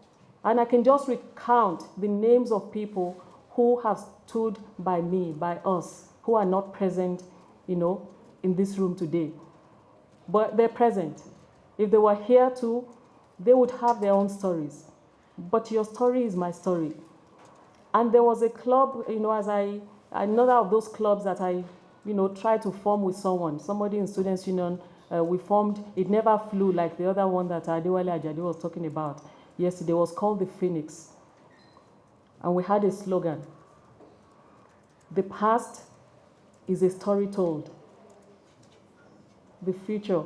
And I can just recount the names of people who have stood by me, by us, who are not present, in this room today. But they're present. If they were here too, they would have their own stories. But your story is my story. And there was a club, another of those clubs that I, tried to form with somebody in Students' Union. We formed, it never flew like the other one that Adewale Ajadi was talking about yesterday. It was called the Phoenix. And we had a slogan. The past is a story told. The future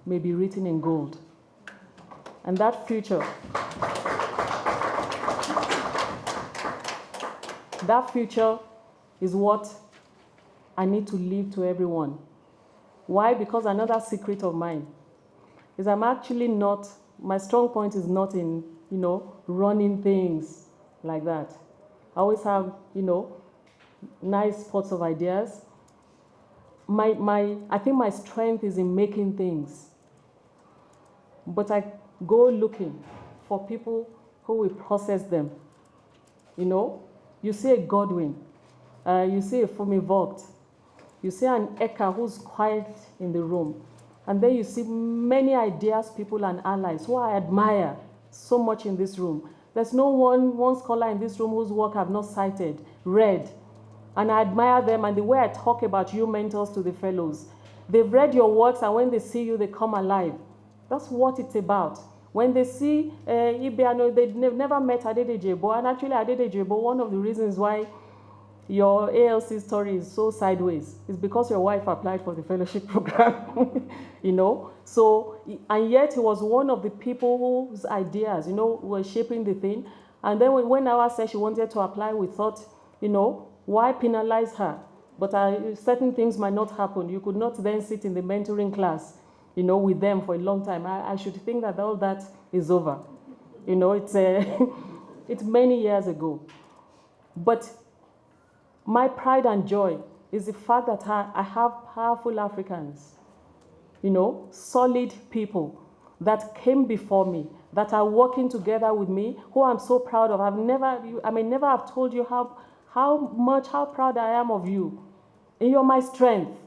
may be written in gold. And that future is what I need to leave to everyone. Why? Because another secret of mine is I'm actually not, my strong point is not in, running things like that. I always have, nice pots of ideas. I think my strength is in making things. But I go looking for people who will process them. You see a Godwin, you see a Fumi Vogt, you see an Eka who's quiet in the room, and then you see many ideas, people and allies who I admire so much in this room. There's no one scholar in this room whose work I've not cited, read, and I admire them and the way I talk about you mentors to the fellows. They've read your works, and when they see you, they come alive. That's what it's about. When they see Ibe, they've never met Adedejebo, and actually Adedejebo, one of the reasons why your ALC story is so sideways is because your wife applied for the fellowship program, So, and yet he was one of the people whose ideas, were shaping the thing. And then when Nawa said she wanted to apply, we thought, why penalize her? But certain things might not happen. You could not then sit in the mentoring class with them for a long time. I should think that all that is over. It's it's many years ago. But my pride and joy is the fact that I have powerful Africans, solid people that came before me, that are working together with me, who I'm so proud of. I may never have told you how proud I am of you. And you're my strength.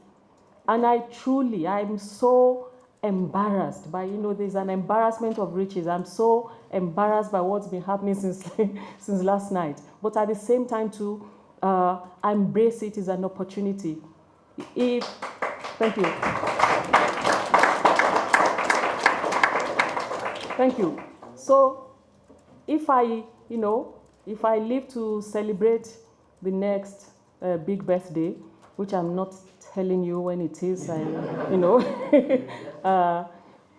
And I'm so embarrassed by, there's an embarrassment of riches. I'm so embarrassed by what's been happening since last night. But at the same time, too, I embrace it as an opportunity. Thank you. Thank you. So, if I live to celebrate the next big birthday, which I'm not telling you when it is,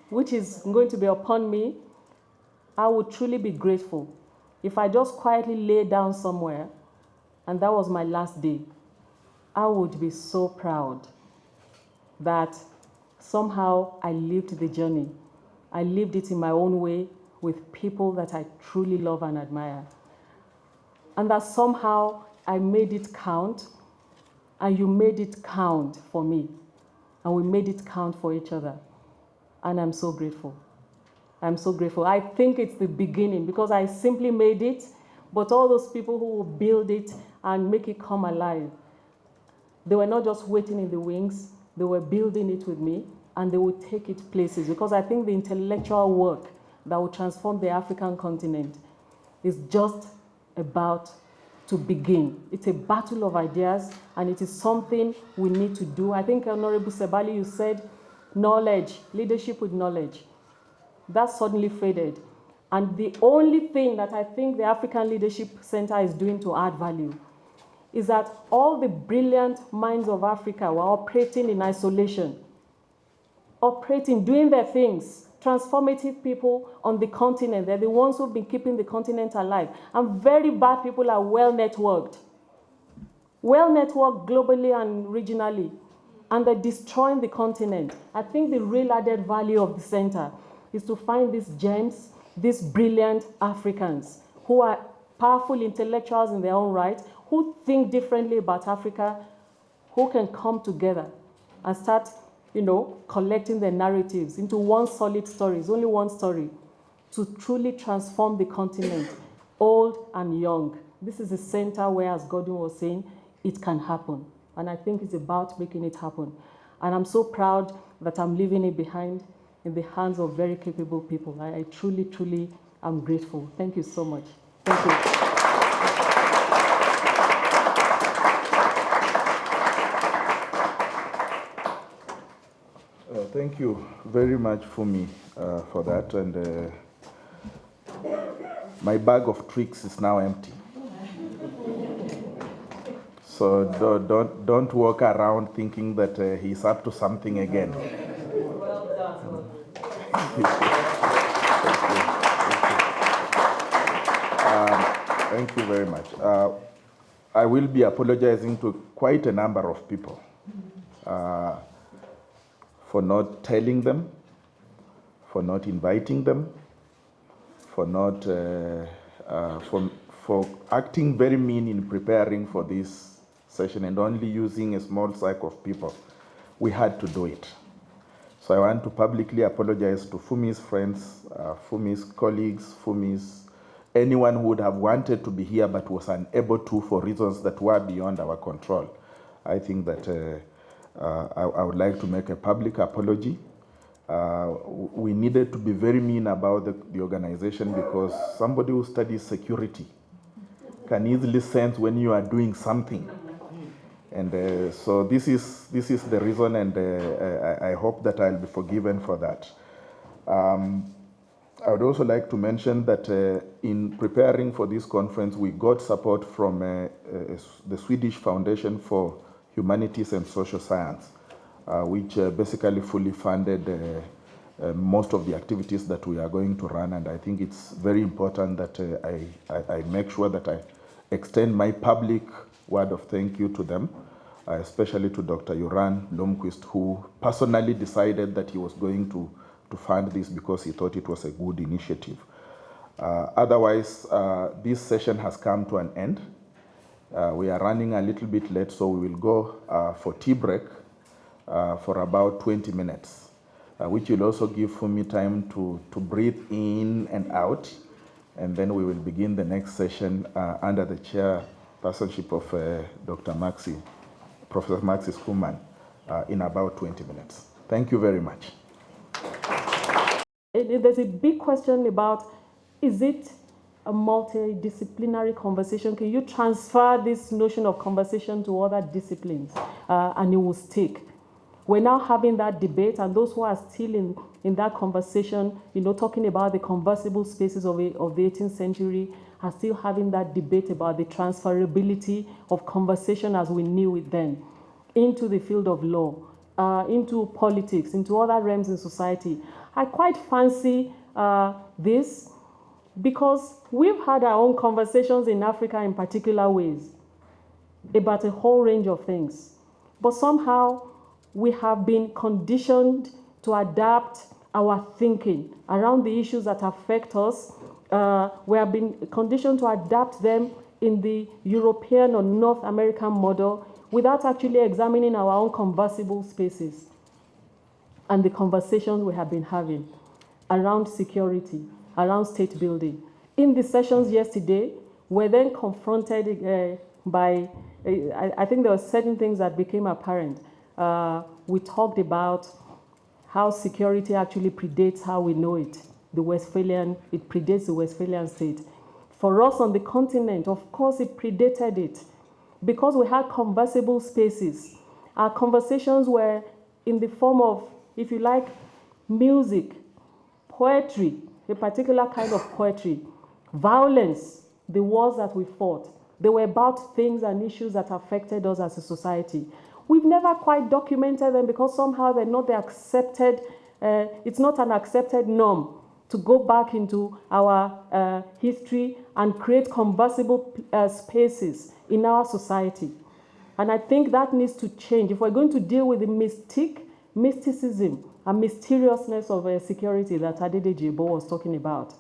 which is going to be upon me, I would truly be grateful if I just quietly lay down somewhere and that was my last day. I would be so proud that somehow I lived the journey. I lived it in my own way with people that I truly love and admire. And that somehow I made it count, and you made it count for me, and we made it count for each other. And I'm so grateful. I'm so grateful. I think it's the beginning because I simply made it, but all those people who will build it and make it come alive, they were not just waiting in the wings, they were building it with me, and they would take it places, because I think the intellectual work that will transform the African continent is just about to begin. It's a battle of ideas, and it is something we need to do. I think, Honorable Sebali, you said knowledge, leadership with knowledge. That suddenly faded. And the only thing that I think the African Leadership Center is doing to add value is that all the brilliant minds of Africa were operating in isolation. operating, doing their things, transformative people on the continent. They're the ones who've been keeping the continent alive. And very bad people are well networked globally and regionally, and they're destroying the continent. I think the real added value of the center is to find these gems, these brilliant Africans who are powerful intellectuals in their own right, who think differently about Africa, who can come together and start, collecting their narratives into one solid story. It's only one story to truly transform the continent, old and young. This is a center where, as Gordon was saying, it can happen. And I think it's about making it happen. And I'm so proud that I'm leaving it behind in the hands of very capable people. I truly, truly am grateful. Thank you so much. Thank you. Thank you very much, Fumi, for that. And my bag of tricks is now empty. So don't walk around thinking that he's up to something again. Well done. Thank you very much. I will be apologizing to quite a number of people for not telling them, for not inviting them, for not for acting very mean in preparing for this session and only using a small cycle of people. We had to do it. So I want to publicly apologize to Fumi's friends, Fumi's colleagues, anyone who would have wanted to be here but was unable to for reasons that were beyond our control. I think that I would like to make a public apology. We needed to be very mean about the organization because somebody who studies security can easily sense when you are doing something. And so this is the reason, and I hope that I'll be forgiven for that. I would also like to mention that in preparing for this conference, we got support from the Swedish Foundation for Humanities and Social Science, which basically fully funded most of the activities that we are going to run. And I think it's very important that I make sure that I extend my public word of thank you to them, especially to Dr. Joran Blomqvist, who personally decided that he was going to fund this because he thought it was a good initiative. Otherwise, this session has come to an end. We are running a little bit late, so we will go for tea break for about 20 minutes, which will also give Fumi time to breathe in and out, and then we will begin the next session under the chairpersonship of Dr. Professor Maxi Skuman in about 20 minutes. Thank you very much. There's a big question about, is it a multidisciplinary conversation? Can you transfer this notion of conversation to other disciplines and it will stick? We're now having that debate, and those who are still in that conversation, talking about the conversible spaces of the 18th century, are still having that debate about the transferability of conversation as we knew it then into the field of law, into politics, into other realms in society. I quite fancy this because we've had our own conversations in Africa in particular ways about a whole range of things. But somehow we have been conditioned to adapt our thinking around the issues that affect us. We have been conditioned to adapt them in the European or North American model without actually examining our own conversible spaces and the conversations we have been having around security, around state building. In the sessions yesterday, we're then confronted by, I think there were certain things that became apparent. We talked about how security actually predates how we know it. It predates the Westphalian state. For us on the continent, of course, it predated it because we had conversible spaces. Our conversations were in the form of, if you like, music, poetry, a particular kind of poetry, violence, the wars that we fought. They were about things and issues that affected us as a society. We've never quite documented them because somehow they're not the accepted, it's not an accepted norm to go back into our history and create conversible spaces in our society. And I think that needs to change. If we're going to deal with the mysticism and mysteriousness of security that Adedeji Ebo was talking about,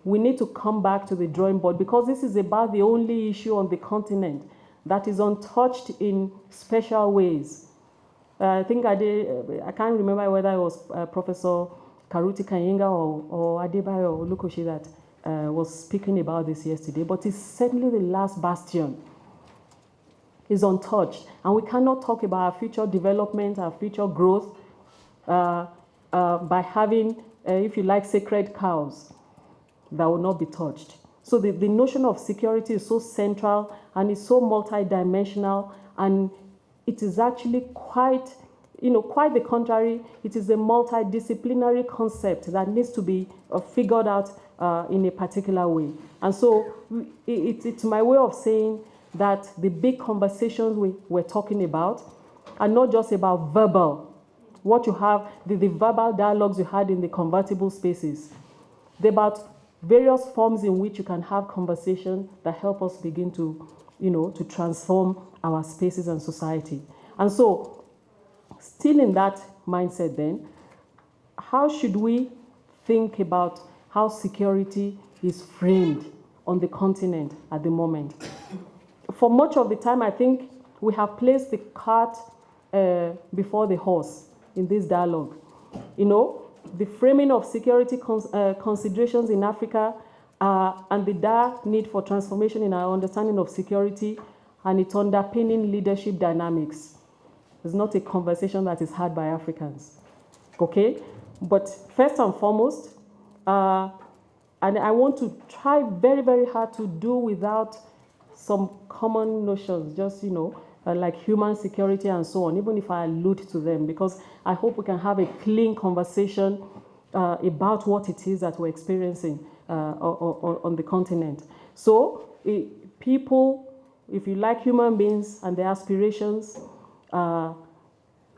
we need to come back to the drawing board, because this is about the only issue on the continent that is untouched in special ways. I think I can't remember whether it was Professor Karuti Kayinga or Adebayo Olukoshi that was speaking about this yesterday, but it's certainly the last bastion. Is untouched, and we cannot talk about our future development, our future growth by having, if you like, sacred cows that will not be touched. So the notion of security is so central and is so multidimensional, and it is actually quite the contrary. It is a multidisciplinary concept that needs to be figured out in a particular way. And so it's my way of saying that the big conversations we're talking about are not just about verbal, what you have, the verbal dialogues you had in the convertible spaces. They're about various forms in which you can have conversation that help us begin to, to transform our spaces and society. And so, still in that mindset then, how should we think about how security is framed on the continent at the moment? For much of the time, I think we have placed the cart before the horse in this dialogue. The framing of security considerations in Africa and the dire need for transformation in our understanding of security and its underpinning leadership dynamics is not a conversation that is had by Africans. Okay? But first and foremost, and I want to try very, very hard to do without some common notions, just, like human security and so on, even if I allude to them, because I hope we can have a clean conversation about what it is that we're experiencing on the continent. So people, if you like, human beings and their aspirations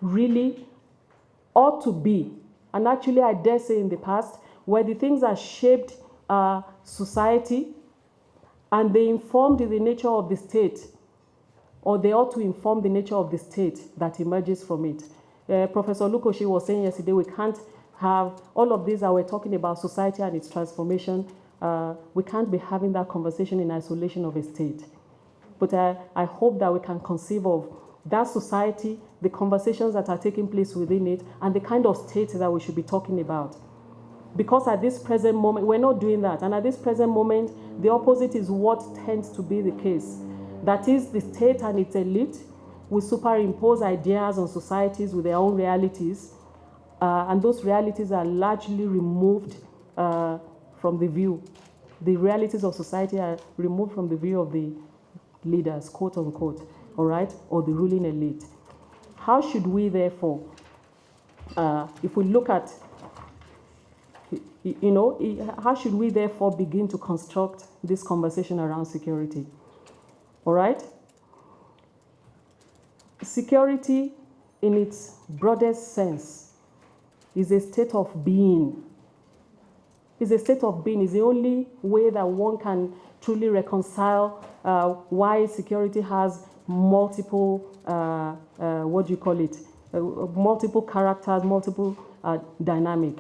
really ought to be, and actually I dare say in the past, where the things that shaped society and they informed the nature of the state, or they ought to inform the nature of the state that emerges from it. Professor Lukoshi was saying yesterday, we can't have all of these that we're talking about society and its transformation. We can't be having that conversation in isolation of a state. But I hope that we can conceive of that society, the conversations that are taking place within it, and the kind of state that we should be talking about. Because at this present moment, we're not doing that. And at this present moment, the opposite is what tends to be the case. That is, the state and its elite will superimpose ideas on societies with their own realities. And those realities are largely removed from the view. The realities of society are removed from the view of the leaders, quote unquote, all right, or the ruling elite. How should we therefore, if we look at, how should we therefore begin to construct this conversation around security? All right? Security, in its broadest sense, is a state of being. It's a state of being. It's the only way that one can truly reconcile why security has multiple, multiple characters, multiple dynamic.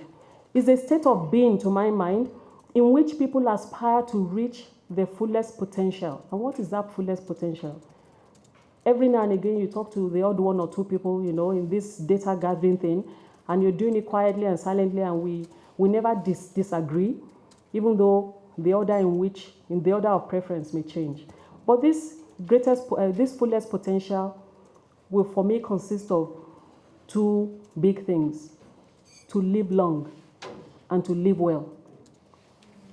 It's a state of being, to my mind, in which people aspire to reach their fullest potential. And what is that fullest potential? Every now and again, you talk to the odd one or two people, in this data gathering thing, and you're doing it quietly and silently, and we never disagree, even though the order of preference may change. But this fullest potential will, for me, consist of two big things: to live long and to live well.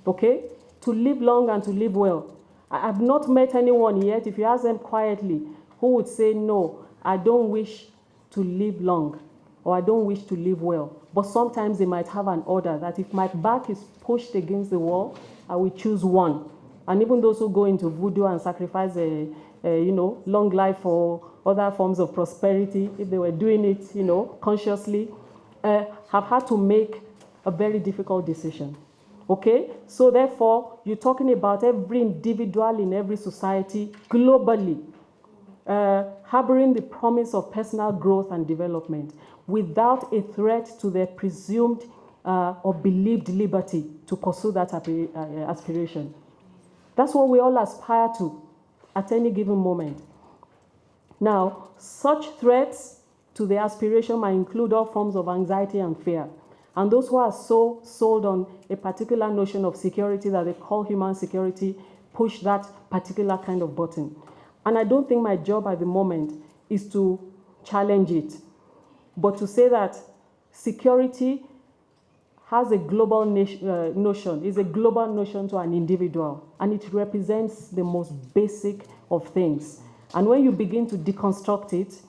Okay? To live long and to live well. I have not met anyone yet, if you ask them quietly, who would say, no, I don't wish to live long, or I don't wish to live well. But sometimes they might have an order that if my back is pushed against the wall, I will choose one. And even those who go into voodoo and sacrifice long life or other forms of prosperity, if they were doing it, consciously, have had to make a very difficult decision. Okay? So therefore, you're talking about every individual in every society globally harboring the promise of personal growth and development without a threat to their presumed or believed liberty to pursue that aspiration. That's what we all aspire to at any given moment. Now, such threats to the aspiration might include all forms of anxiety and fear. And those who are so sold on a particular notion of security that they call human security push that particular kind of button. And I don't think my job at the moment is to challenge it, but to say that security has a global notion, is a global notion to an individual, and it represents the most basic of things. And when you begin to deconstruct it,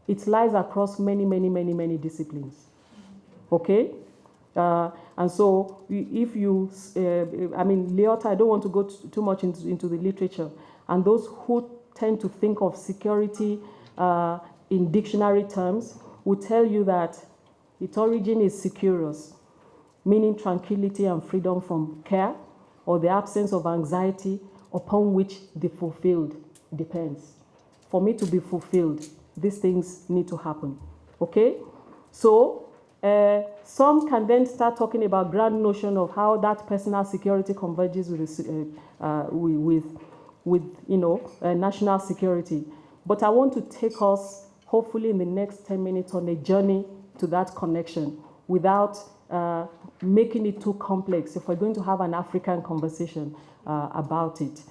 it lies across many, many, many, many disciplines. Okay? And so if you, Leota, I don't want to go too much into the literature, and those who tend to think of security in dictionary terms will tell you that its origin is securus, meaning tranquility and freedom from care, or the absence of anxiety upon which the fulfilled depends. For me to be fulfilled, these things need to happen. Okay? So, some can then start talking about grand notion of how that personal security converges with national security. But I want to take us, hopefully in the next 10 minutes, on a journey to that connection without making it too complex if we're going to have an African conversation about it,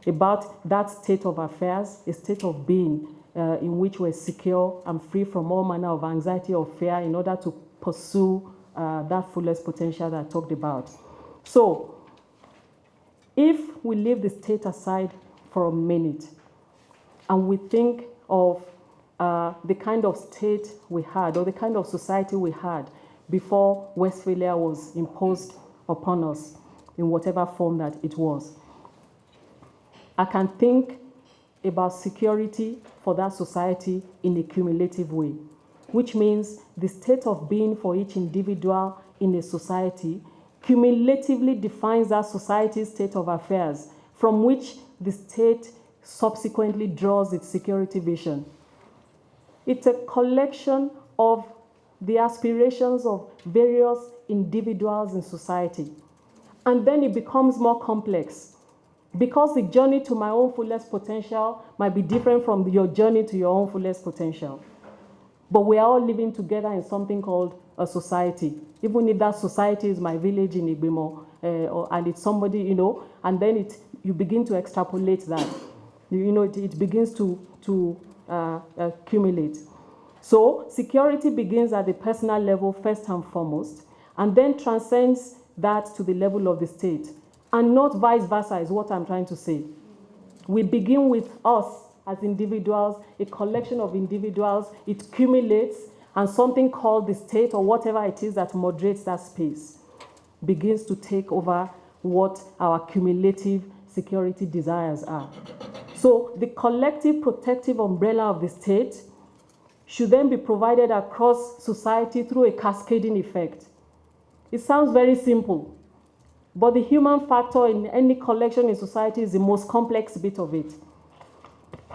about that state of affairs, a state of being in which we're secure and free from all manner of anxiety or fear in order to pursue that fullest potential that I talked about. So, if we leave the state aside for a minute and we think of the kind of state we had or the kind of society we had before Westphalia was imposed upon us in whatever form that it was, I can think about security for that society in a cumulative way, which means the state of being for each individual in a society cumulatively defines that society's state of affairs, from which the state subsequently draws its security vision. It's a collection of the aspirations of various individuals in society. And then it becomes more complex, because the journey to my own fullest potential might be different from your journey to your own fullest potential. But we are all living together in something called a society, even if that society is my village in Igbimo, and it's somebody, and then you begin to extrapolate that. It begins to accumulate. So security begins at the personal level first and foremost, and then transcends that to the level of the state, and not vice versa is what I'm trying to say. We begin with us as individuals, a collection of individuals, it accumulates, and something called the state or whatever it is that moderates that space begins to take over what our cumulative security desires are. So the collective protective umbrella of the state should then be provided across society through a cascading effect. It sounds very simple, but the human factor in any collection in society is the most complex bit of it.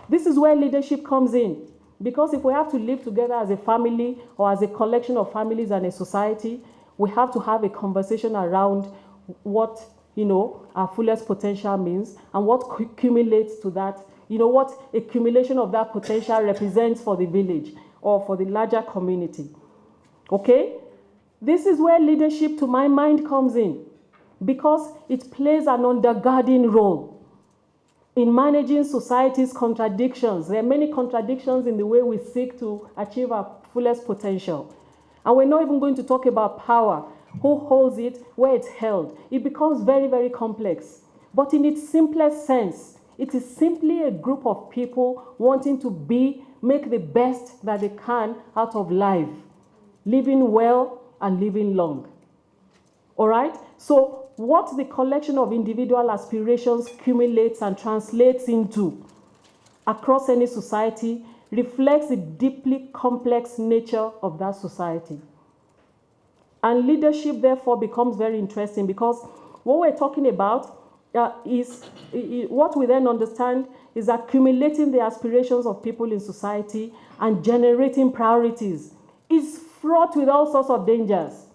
This is where leadership comes in, because if we have to live together as a family or as a collection of families and a society, we have to have a conversation around what our fullest potential means and what accumulates to that, what accumulation of that potential represents for the village or for the larger community. Okay? This is where leadership, to my mind, comes in, because it plays an undergirding role in managing society's contradictions. There are many contradictions in the way we seek to achieve our fullest potential. And we're not even going to talk about power, who holds it, where it's held. It becomes very, very complex. But in its simplest sense, it is simply a group of people wanting to make the best that they can out of life, living well and living long. All right? So what the collection of individual aspirations cumulates and translates into across any society reflects the deeply complex nature of that society. And leadership, therefore, becomes very interesting because what we're talking about is what we then understand is accumulating the aspirations of people in society and generating priorities. It's fraught with all sorts of dangers.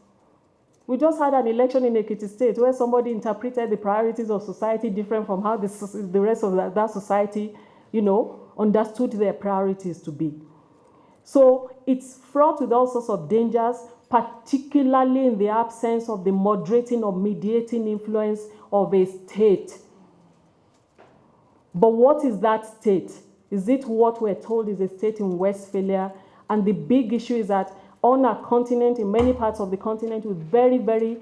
We just had an election in Ekiti State where somebody interpreted the priorities of society different from how the rest of that society, understood their priorities to be. So it's fraught with all sorts of dangers, particularly in the absence of the moderating or mediating influence of a state. But what is that state? Is it what we're told is a state in Westphalia? And the big issue is that on our continent, in many parts of the continent, with very, very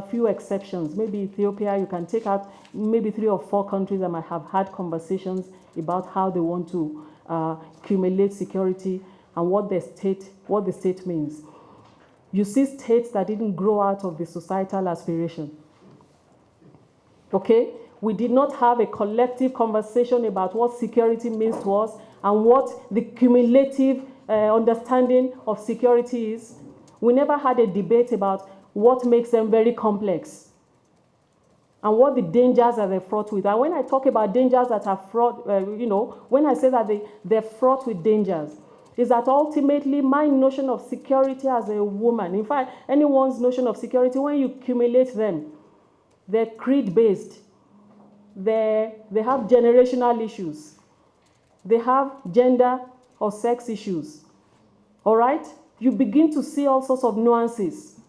few exceptions, maybe Ethiopia, you can take out maybe 3 or 4 countries that might have had conversations about how they want to accumulate security and what the state means. You see states that didn't grow out of the societal aspiration. Okay? We did not have a collective conversation about what security means to us and what the cumulative understanding of security is. We never had a debate about what makes them very complex and what the dangers are they're fraught with. And when I talk about dangers that are fraught, when I say that they're fraught with dangers, is that ultimately my notion of security as a woman, in fact, anyone's notion of security, when you accumulate them, they're creed-based. They have generational issues. They have gender or sex issues. All right? You begin to see all sorts of nuances.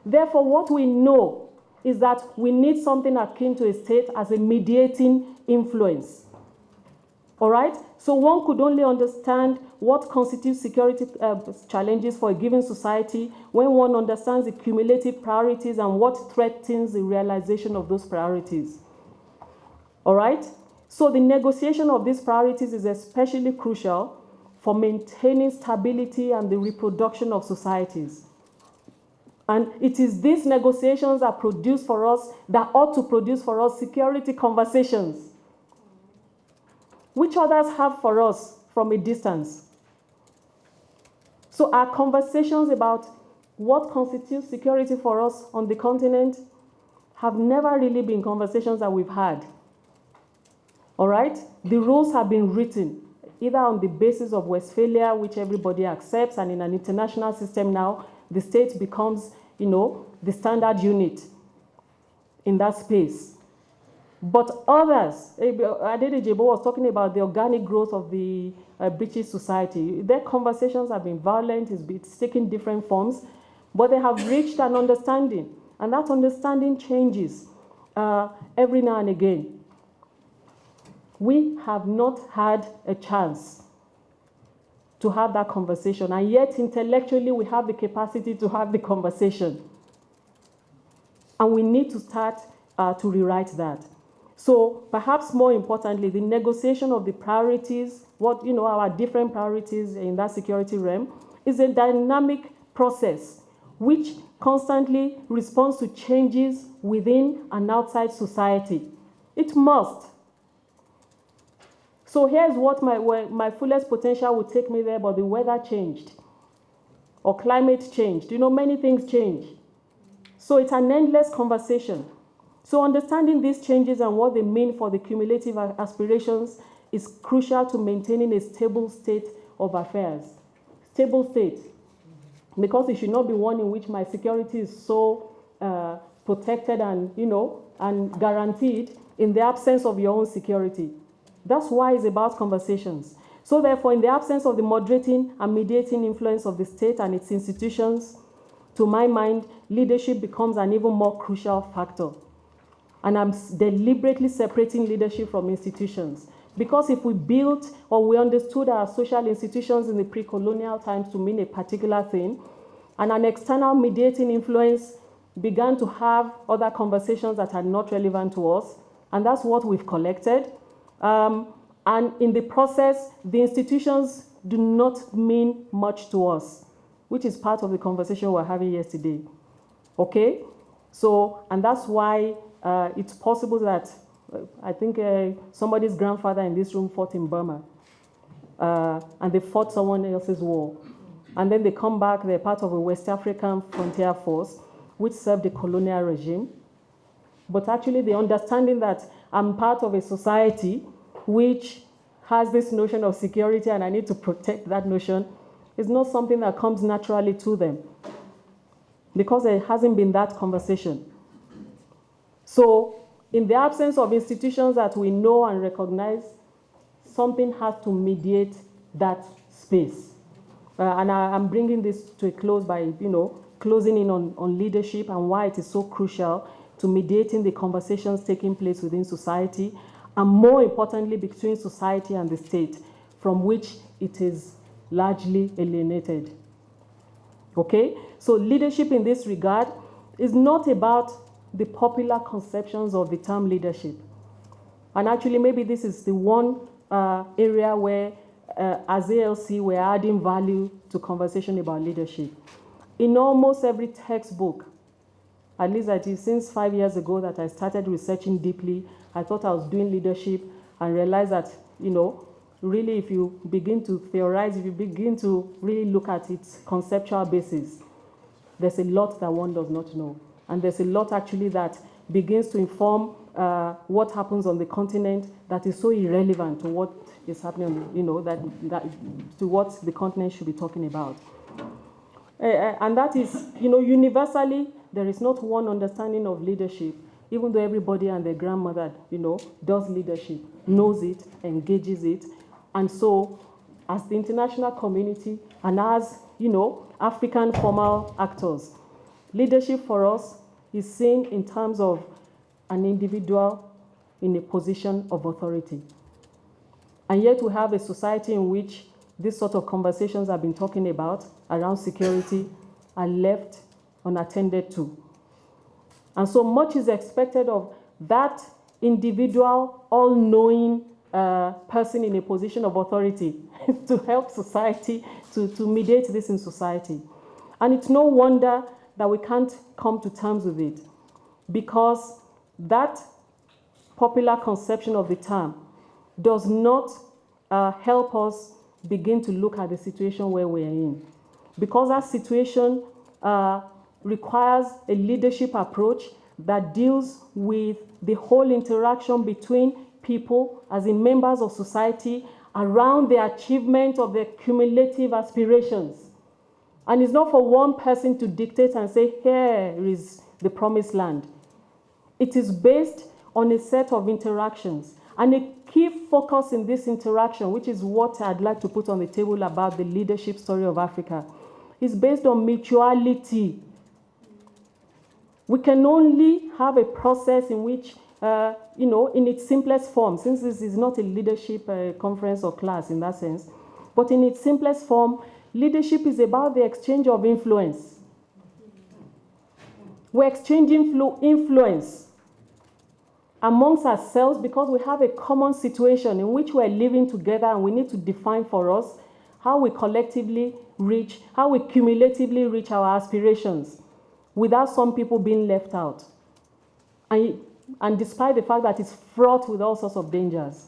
Therefore, what we know is that we need something akin to a state as a mediating influence. All right? So one could only understand what constitutes security challenges for a given society when one understands the cumulative priorities and what threatens the realization of those priorities. All right? So the negotiation of these priorities is especially crucial for maintaining stability and the reproduction of societies. And it is these negotiations that produce for us, that ought to produce for us security conversations, which others have for us from a distance. So our conversations about what constitutes security for us on the continent have never really been conversations that we've had. All right? The rules have been written either on the basis of Westphalia, which everybody accepts, and in an international system now, the state becomes, the standard unit in that space. But others, Adede Jebo was talking about the organic growth of the British society. Their conversations have been violent, it's taken different forms, but they have reached an understanding, and that understanding changes every now and again. We have not had a chance to have that conversation, and yet intellectually we have the capacity to have the conversation. And we need to start to rewrite that. So perhaps more importantly, the negotiation of the priorities, our different priorities in that security realm, is a dynamic process which constantly responds to changes within and outside society. It must. So here's what my fullest potential would take me there, but the weather changed, or climate changed. Many things change. So it's an endless conversation. So understanding these changes and what they mean for the cumulative aspirations is crucial to maintaining a stable state of affairs. Stable state. Because it should not be one in which my security is so protected and, and guaranteed in the absence of your own security. That's why it's about conversations. So therefore, in the absence of the moderating and mediating influence of the state and its institutions, to my mind, leadership becomes an even more crucial factor. And I'm deliberately separating leadership from institutions. Because if we built or we understood our social institutions in the pre-colonial times to mean a particular thing, and an external mediating influence began to have other conversations that are not relevant to us, and that's what we've collected. And in the process, the institutions do not mean much to us, which is part of the conversation we're having yesterday. Okay? So, and that's why it's possible that, I think somebody's grandfather in this room fought in Burma, and they fought someone else's war. And then they come back, they're part of a West African frontier force, which served the colonial regime. But actually the understanding that I'm part of a society which has this notion of security and I need to protect that notion is not something that comes naturally to them, because there hasn't been that conversation. So in the absence of institutions that we know and recognize, something has to mediate that space. And I'm bringing this to a close by, closing in on leadership and why it is so crucial to mediating the conversations taking place within society, and more importantly, between society and the state, from which it is largely alienated. Okay? So leadership in this regard is not about the popular conceptions of the term leadership. And actually, maybe this is the one area where, as ALC, we're adding value to conversation about leadership. In almost every textbook, at least that is since 5 years ago that I started researching deeply, I thought I was doing leadership and realized that, really if you begin to theorize, if you begin to really look at its conceptual basis, there's a lot that one does not know. And there's a lot actually that begins to inform what happens on the continent that is so irrelevant to what is happening, to what the continent should be talking about. And that is, universally, there is not one understanding of leadership, even though everybody and their grandmother, does leadership, knows it, engages it. And so, as the international community and as, African formal actors, leadership for us is seen in terms of an individual in a position of authority. And yet we have a society in which these sort of conversations I've been talking about around security are left unattended to. And so much is expected of that individual, all-knowing person in a position of authority to help society, to mediate this in society. And it's no wonder that we can't come to terms with it, because that popular conception of the term does not help us begin to look at the situation where we're in. Because that situation requires a leadership approach that deals with the whole interaction between people, as in members of society, around the achievement of their cumulative aspirations. And it's not for one person to dictate and say, here is the promised land. It is based on a set of interactions. And a key focus in this interaction, which is what I'd like to put on the table about the leadership story of Africa, is based on mutuality. We can only have a process in which, in its simplest form, since this is not a leadership conference or class in that sense, but in its simplest form, leadership is about the exchange of influence. We're exchanging influence amongst ourselves because we have a common situation in which we're living together, and we need to define for us how we collectively reach, how we cumulatively reach our aspirations without some people being left out. And despite the fact that it's fraught with all sorts of dangers.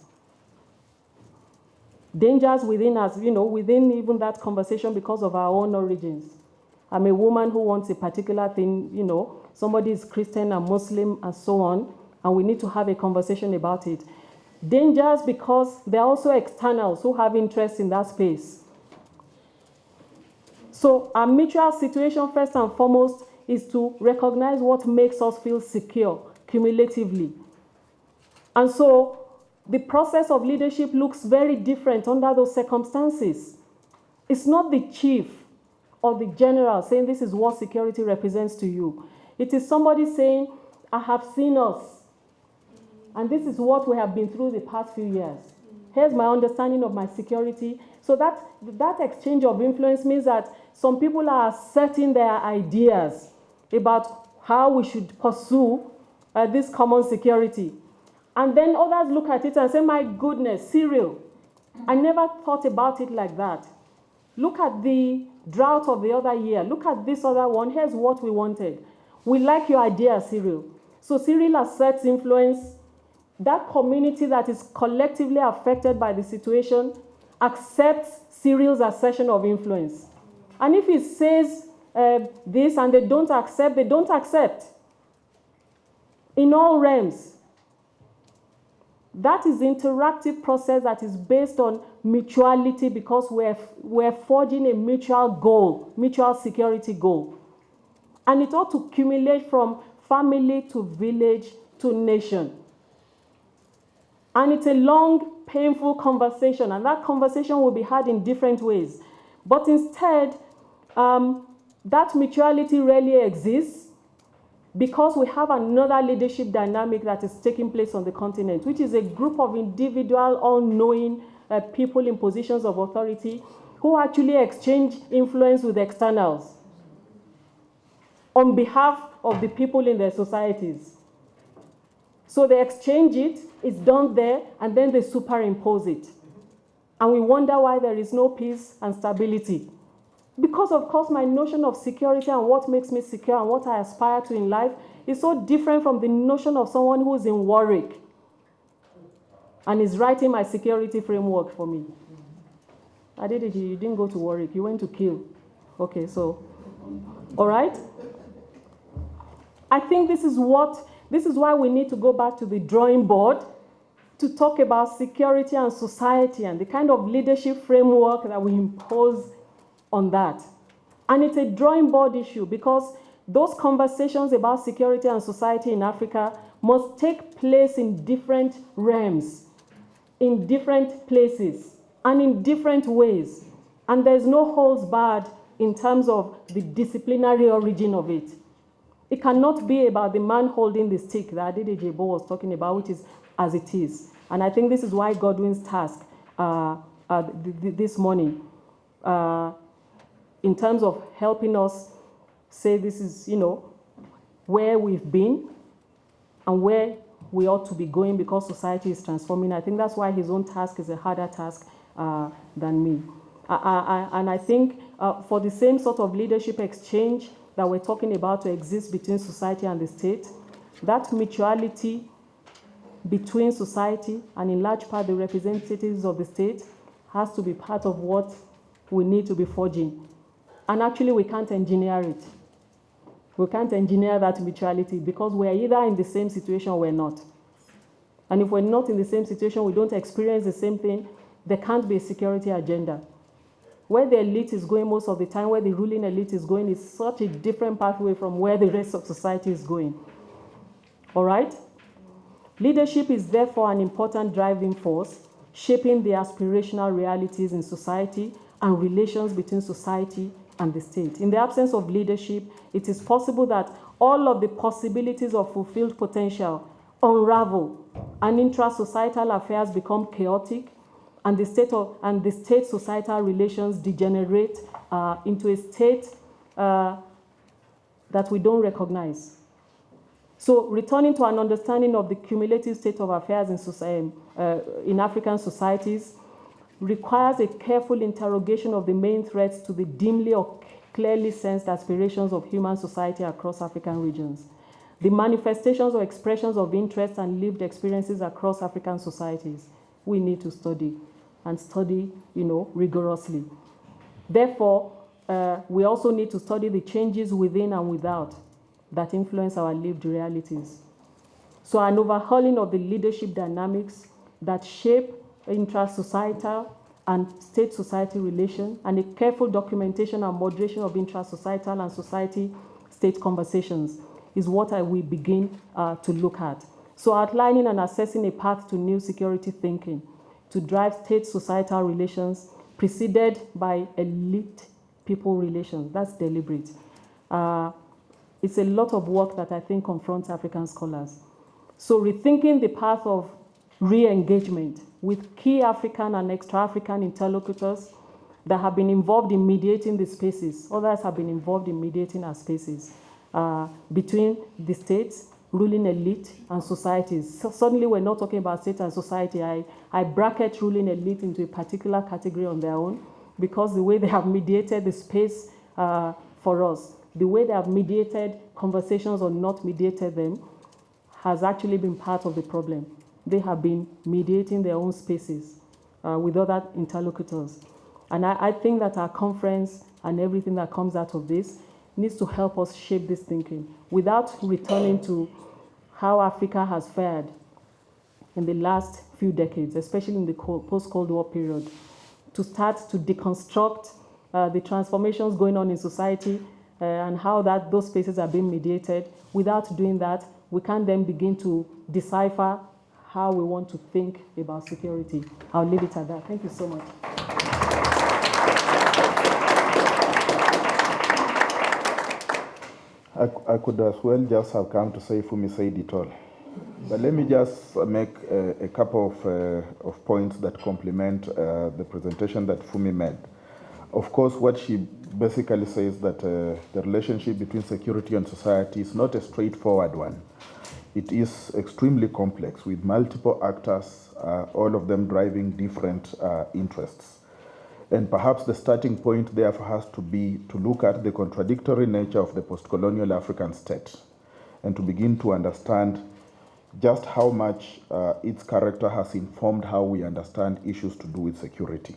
Dangers within us, within even that conversation because of our own origins. I'm a woman who wants a particular thing, somebody is Christian and Muslim and so on, and we need to have a conversation about it. Dangers because there are also externals who have interest in that space. So our mutual situation, first and foremost, is to recognize what makes us feel secure cumulatively. And so the process of leadership looks very different under those circumstances. It's not the chief or the general saying this is what security represents to you. It is somebody saying, I have seen us, and this is what we have been through the past few years. Here's my understanding of my security. So that exchange of influence means that some people are asserting their ideas about how we should pursue this common security. And then others look at it and say, my goodness, Cyril, I never thought about it like that. Look at the drought of the other year. Look at this other one. Here's what we wanted. We like your idea, Cyril. So Cyril asserts influence. That community that is collectively affected by the situation accepts Cyril's assertion of influence. And if he says this and they don't accept, they don't accept. In all realms. That is the interactive process that is based on mutuality because we're forging a mutual goal, mutual security goal. And it ought to accumulate from family to village to nation. And it's a long, painful conversation, and that conversation will be had in different ways. But instead, that mutuality rarely exists because we have another leadership dynamic that is taking place on the continent, which is a group of individual, all-knowing people in positions of authority who actually exchange influence with externals on behalf of the people in their societies. So they exchange it, it's done there, and then they superimpose it. And we wonder why there is no peace and stability. Because, of course, my notion of security and what makes me secure and what I aspire to in life is so different from the notion of someone who's in Warwick and is writing my security framework for me. Adedeji, you didn't go to Warwick, you went to kill. Okay, so, all right? I think this is why we need to go back to the drawing board to talk about security and society and the kind of leadership framework that we impose on that. And it's a drawing board issue because those conversations about security and society in Africa must take place in different realms, in different places, and in different ways. And there's no holds barred in terms of the disciplinary origin of it. It cannot be about the man holding the stick that Adedeji Ebo was talking about, which is as it is. And I think this is why Godwin's task this morning, in terms of helping us say this is, where we've been and where we ought to be going because society is transforming. I think that's why his own task is a harder task than me. And I think for the same sort of leadership exchange that we're talking about to exist between society and the state, that mutuality between society and in large part the representatives of the state has to be part of what we need to be forging. And actually we can't engineer it. We can't engineer that mutuality because we're either in the same situation or we're not. And if we're not in the same situation, we don't experience the same thing, there can't be a security agenda. Where the elite is going most of the time, where the ruling elite is going, is such a different pathway from where the rest of society is going. All right? Leadership is therefore an important driving force, shaping the aspirational realities in society and relations between society and the state. In the absence of leadership, it is possible that all of the possibilities of fulfilled potential unravel and intra-societal affairs become chaotic and the state-societal relations degenerate into a state that we don't recognize. So returning to an understanding of the cumulative state of affairs in African societies requires a careful interrogation of the main threats to the dimly or clearly sensed aspirations of human society across African regions. The manifestations or expressions of interest and lived experiences across African societies we need to study and study, rigorously. Therefore, we also need to study the changes within and without that influence our lived realities. So an overhauling of the leadership dynamics that shape intra-societal and state-society relations, and a careful documentation and moderation of intra-societal and society-state conversations is what I will begin to look at. So outlining and assessing a path to new security thinking to drive state-societal relations preceded by elite-people relations. That's deliberate. It's a lot of work that I think confronts African scholars. So rethinking the path of re-engagement with key African and extra-African interlocutors that have been involved in mediating the spaces. Others have been involved in mediating our spaces between the states, ruling elite, and societies. So suddenly we're not talking about state and society. I bracket ruling elite into a particular category on their own because the way they have mediated the space for us, the way they have mediated conversations or not mediated them, has actually been part of the problem. They have been mediating their own spaces with other interlocutors. And I think that our conference and everything that comes out of this needs to help us shape this thinking without returning to how Africa has fared in the last few decades, especially in the post-Cold War period, to start to deconstruct the transformations going on in society and how those spaces are being mediated. Without doing that, we can then begin to decipher how we want to think about security. I'll leave it at that. Thank you so much. I could as well just have come to say Fumi said it all. But let me just make a couple of points that complement the presentation that Fumi made. Of course, what she basically says that the relationship between security and society is not a straightforward one. It is extremely complex with multiple actors, all of them driving different interests. And perhaps the starting point therefore has to be to look at the contradictory nature of the post-colonial African state and to begin to understand just how much its character has informed how we understand issues to do with security.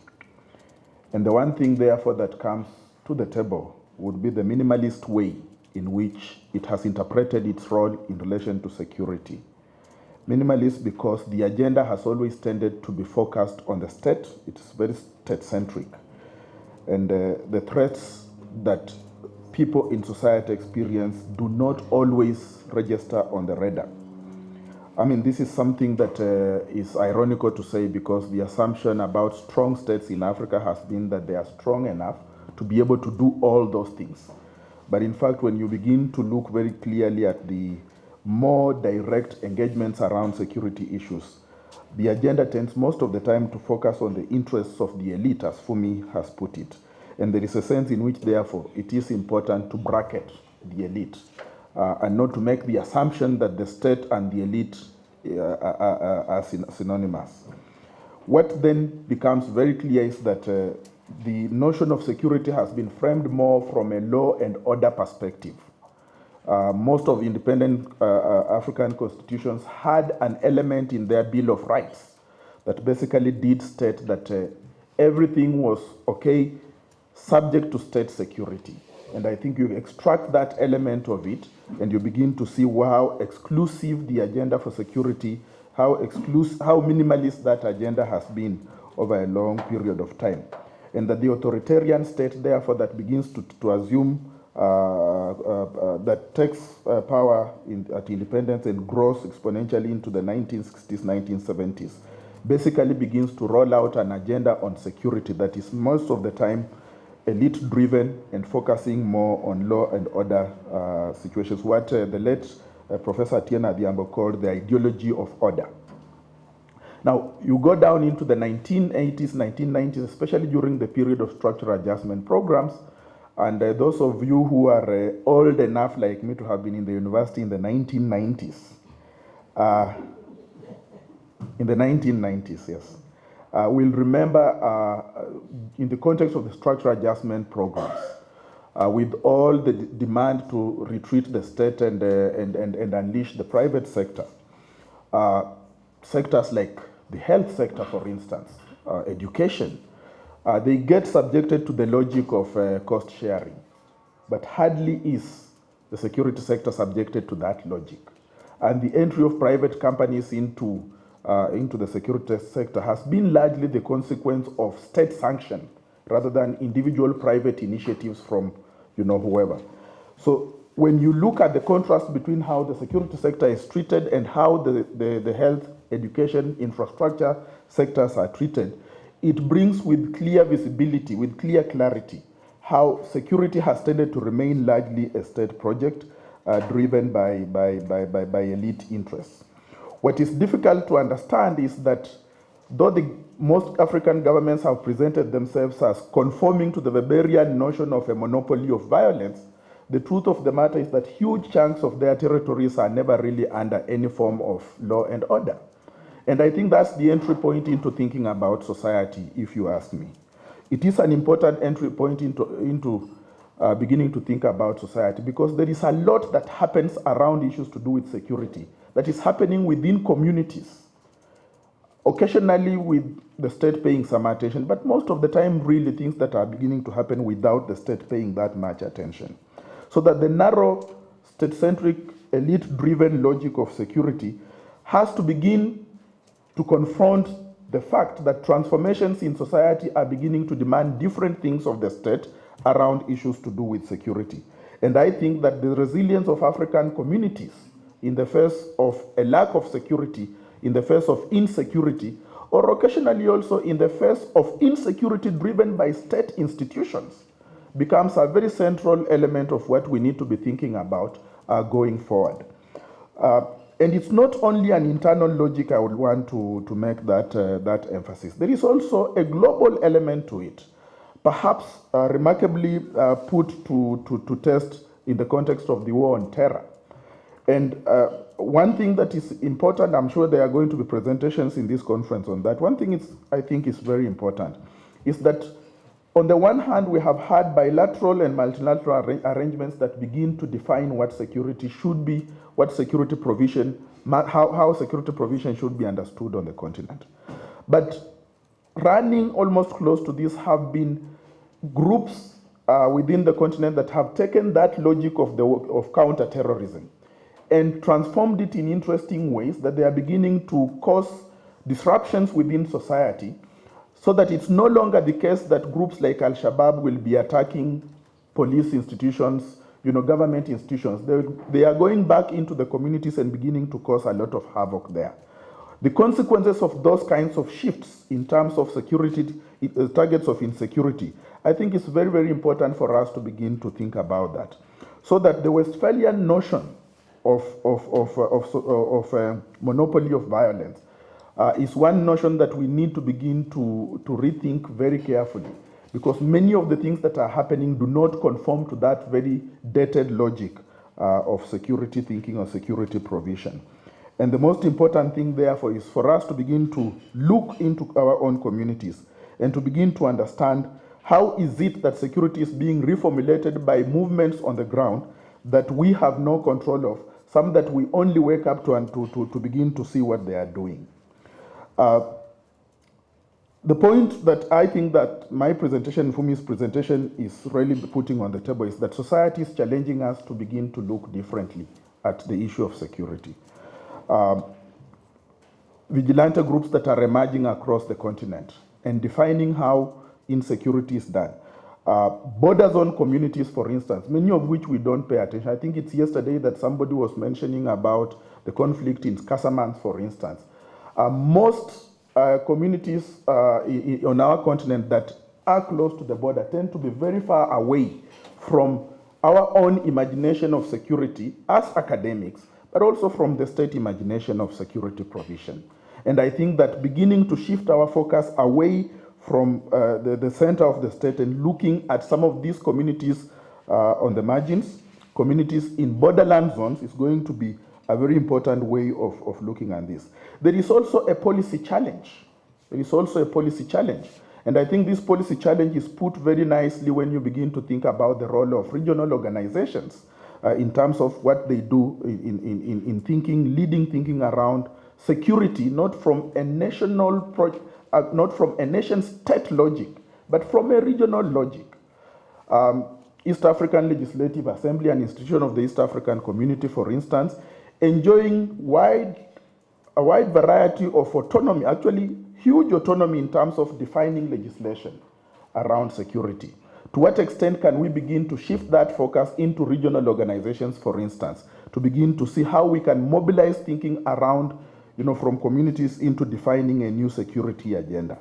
And the one thing therefore that comes to the table would be the minimalist way in which it has interpreted its role in relation to security. Minimalist because the agenda has always tended to be focused on the state. It's very state-centric. And the threats that people in society experience do not always register on the radar. I mean, this is something that is ironical to say because the assumption about strong states in Africa has been that they are strong enough to be able to do all those things. But in fact, when you begin to look very clearly at the more direct engagements around security issues, the agenda tends most of the time to focus on the interests of the elite, as Fumi has put it. And there is a sense in which, therefore, it is important to bracket the elite and not to make the assumption that the state and the elite are synonymous. What then becomes very clear is that the notion of security has been framed more from a law and order perspective. Most of independent African constitutions had an element in their Bill of Rights that basically did state that everything was okay, subject to state security. And I think you extract that element of it and you begin to see how exclusive the agenda for security, how minimalist that agenda has been over a long period of time. And that the authoritarian state, therefore, that begins to assume that takes power at independence and grows exponentially into the 1960s, 1970s, basically begins to roll out an agenda on security that is most of the time elite-driven and focusing more on law and order situations, what the late Professor Atiena Adhiambo called the ideology of order. Now, you go down into the 1980s, 1990s, especially during the period of structural adjustment programs, and those of you who are old enough like me to have been in the university in the 1990s, yes, will remember in the context of the structural adjustment programs, with all the demand to retreat the state and unleash the private sector, sectors like the health sector, for instance, education, they get subjected to the logic of cost sharing. But hardly is the security sector subjected to that logic. And the entry of private companies into the security sector has been largely the consequence of state sanction rather than individual private initiatives from whoever. So when you look at the contrast between how the security sector is treated and how the health, education, infrastructure sectors are treated, it brings with clear visibility, with clear clarity, how security has tended to remain largely a state project driven by elite interests. What is difficult to understand is that though most African governments have presented themselves as conforming to the Weberian notion of a monopoly of violence, the truth of the matter is that huge chunks of their territories are never really under any form of law and order. And I think that's the entry point into thinking about society, if you ask me. It is an important entry point into beginning to think about society because there is a lot that happens around issues to do with security that is happening within communities, occasionally with the state paying some attention, but most of the time really things that are beginning to happen without the state paying that much attention. So that the narrow, state-centric, elite-driven logic of security has to begin to confront the fact that transformations in society are beginning to demand different things of the state around issues to do with security. And I think that the resilience of African communities in the face of a lack of security, in the face of insecurity, or occasionally also in the face of insecurity driven by state institutions, becomes a very central element of what we need to be thinking about going forward. And it's not only an internal logic. I would want to make that emphasis. There is also a global element to it, perhaps remarkably put to test in the context of the war on terror. And one thing that is important, I'm sure there are going to be presentations in this conference on that. One thing I think is very important is that on the one hand, we have had bilateral and multilateral arrangements that begin to define what security should be, what security provision, how security provision should be understood on the continent. But running almost close to this have been groups within the continent that have taken that logic of counterterrorism and transformed it in interesting ways that they are beginning to cause disruptions within society, so that it's no longer the case that groups like Al-Shabaab will be attacking police institutions, government institutions. They are going back into the communities and beginning to cause a lot of havoc there. The consequences of those kinds of shifts in terms of security, targets of insecurity, I think it's very, very important for us to begin to think about that. So that the Westphalian notion of monopoly of violence is one notion that we need to begin to rethink very carefully, because many of the things that are happening do not conform to that very dated logic of security thinking or security provision. And the most important thing therefore is for us to begin to look into our own communities and to begin to understand how is it that security is being reformulated by movements on the ground that we have no control of, some that we only wake up to and to begin to see what they are doing. The point that I think that my presentation, Fumi's presentation, is really putting on the table is that society is challenging us to begin to look differently at the issue of security. Vigilante groups that are emerging across the continent and defining how insecurity is done. Border zone communities, for instance, many of which we don't pay attention. I think it's yesterday that somebody was mentioning about the conflict in Casamance, for instance. Most communities on our continent that are close to the border tend to be very far away from our own imagination of security as academics, but also from the state imagination of security provision. And I think that beginning to shift our focus away from the center of the state and looking at some of these communities on the margins, communities in borderland zones, is going to be a very important way of looking at this. There is also a policy challenge. And I think this policy challenge is put very nicely when you begin to think about the role of regional organizations in terms of what they do in thinking, leading thinking around security, not from a not from a nation state logic, but from a regional logic. East African Legislative Assembly, an institution of the East African Community, for instance, enjoying a wide variety of autonomy, actually huge autonomy in terms of defining legislation around security. To what extent can we begin to shift that focus into regional organizations, for instance, to begin to see how we can mobilize thinking around, from communities into defining a new security agenda?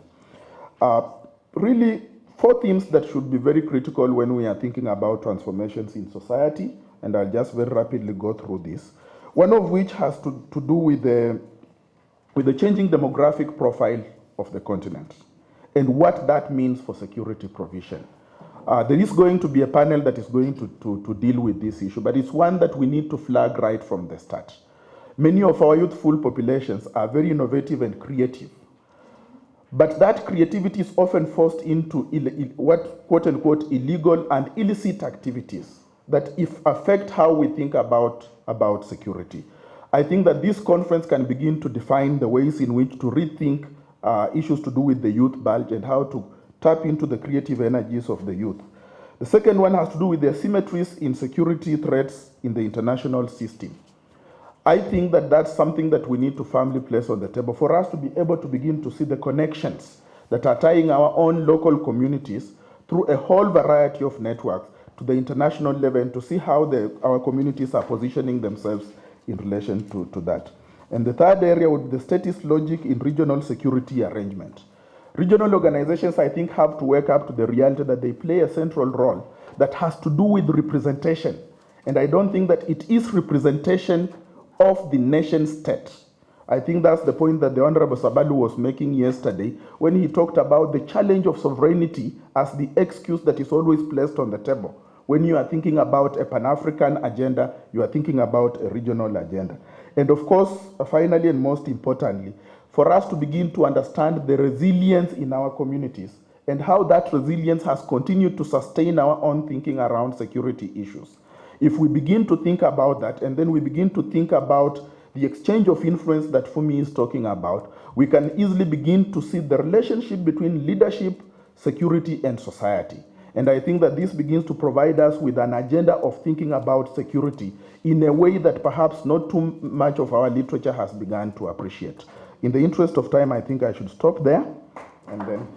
Really, 4 themes that should be very critical when we are thinking about transformations in society, and I'll just very rapidly go through this. One of which has to do with the changing demographic profile of the continent and what that means for security provision. There is going to be a panel that is going to deal with this issue, but it's one that we need to flag right from the start. Many of our youthful populations are very innovative and creative, but that creativity is often forced into what quote-unquote illegal and illicit activities that affect how we think about security. I think that this conference can begin to define the ways in which to rethink issues to do with the youth bulge and how to tap into the creative energies of the youth. The second one has to do with the asymmetries in security threats in the international system. I think that that's something that we need to firmly place on the table for us to be able to begin to see the connections that are tying our own local communities through a whole variety of networks to the international level and to see how our communities are positioning themselves in relation to that. And the third area would be the statist logic in regional security arrangement. Regional organizations, I think, have to wake up to the reality that they play a central role that has to do with representation. And I don't think that it is representation of the nation state. I think that's the point that the Honorable Sabalu was making yesterday when he talked about the challenge of sovereignty as the excuse that is always placed on the table. When you are thinking about a Pan-African agenda, you are thinking about a regional agenda. And of course, finally and most importantly, for us to begin to understand the resilience in our communities and how that resilience has continued to sustain our own thinking around security issues. If we begin to think about that, and then we begin to think about the exchange of influence that Fumi is talking about, we can easily begin to see the relationship between leadership, security, and society. And I think that this begins to provide us with an agenda of thinking about security in a way that perhaps not too much of our literature has begun to appreciate. In the interest of time, I think I should stop there, and then...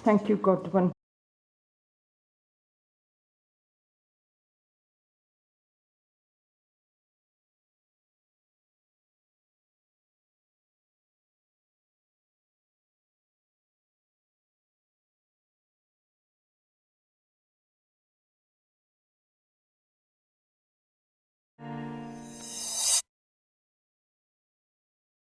Thank you, Godwin.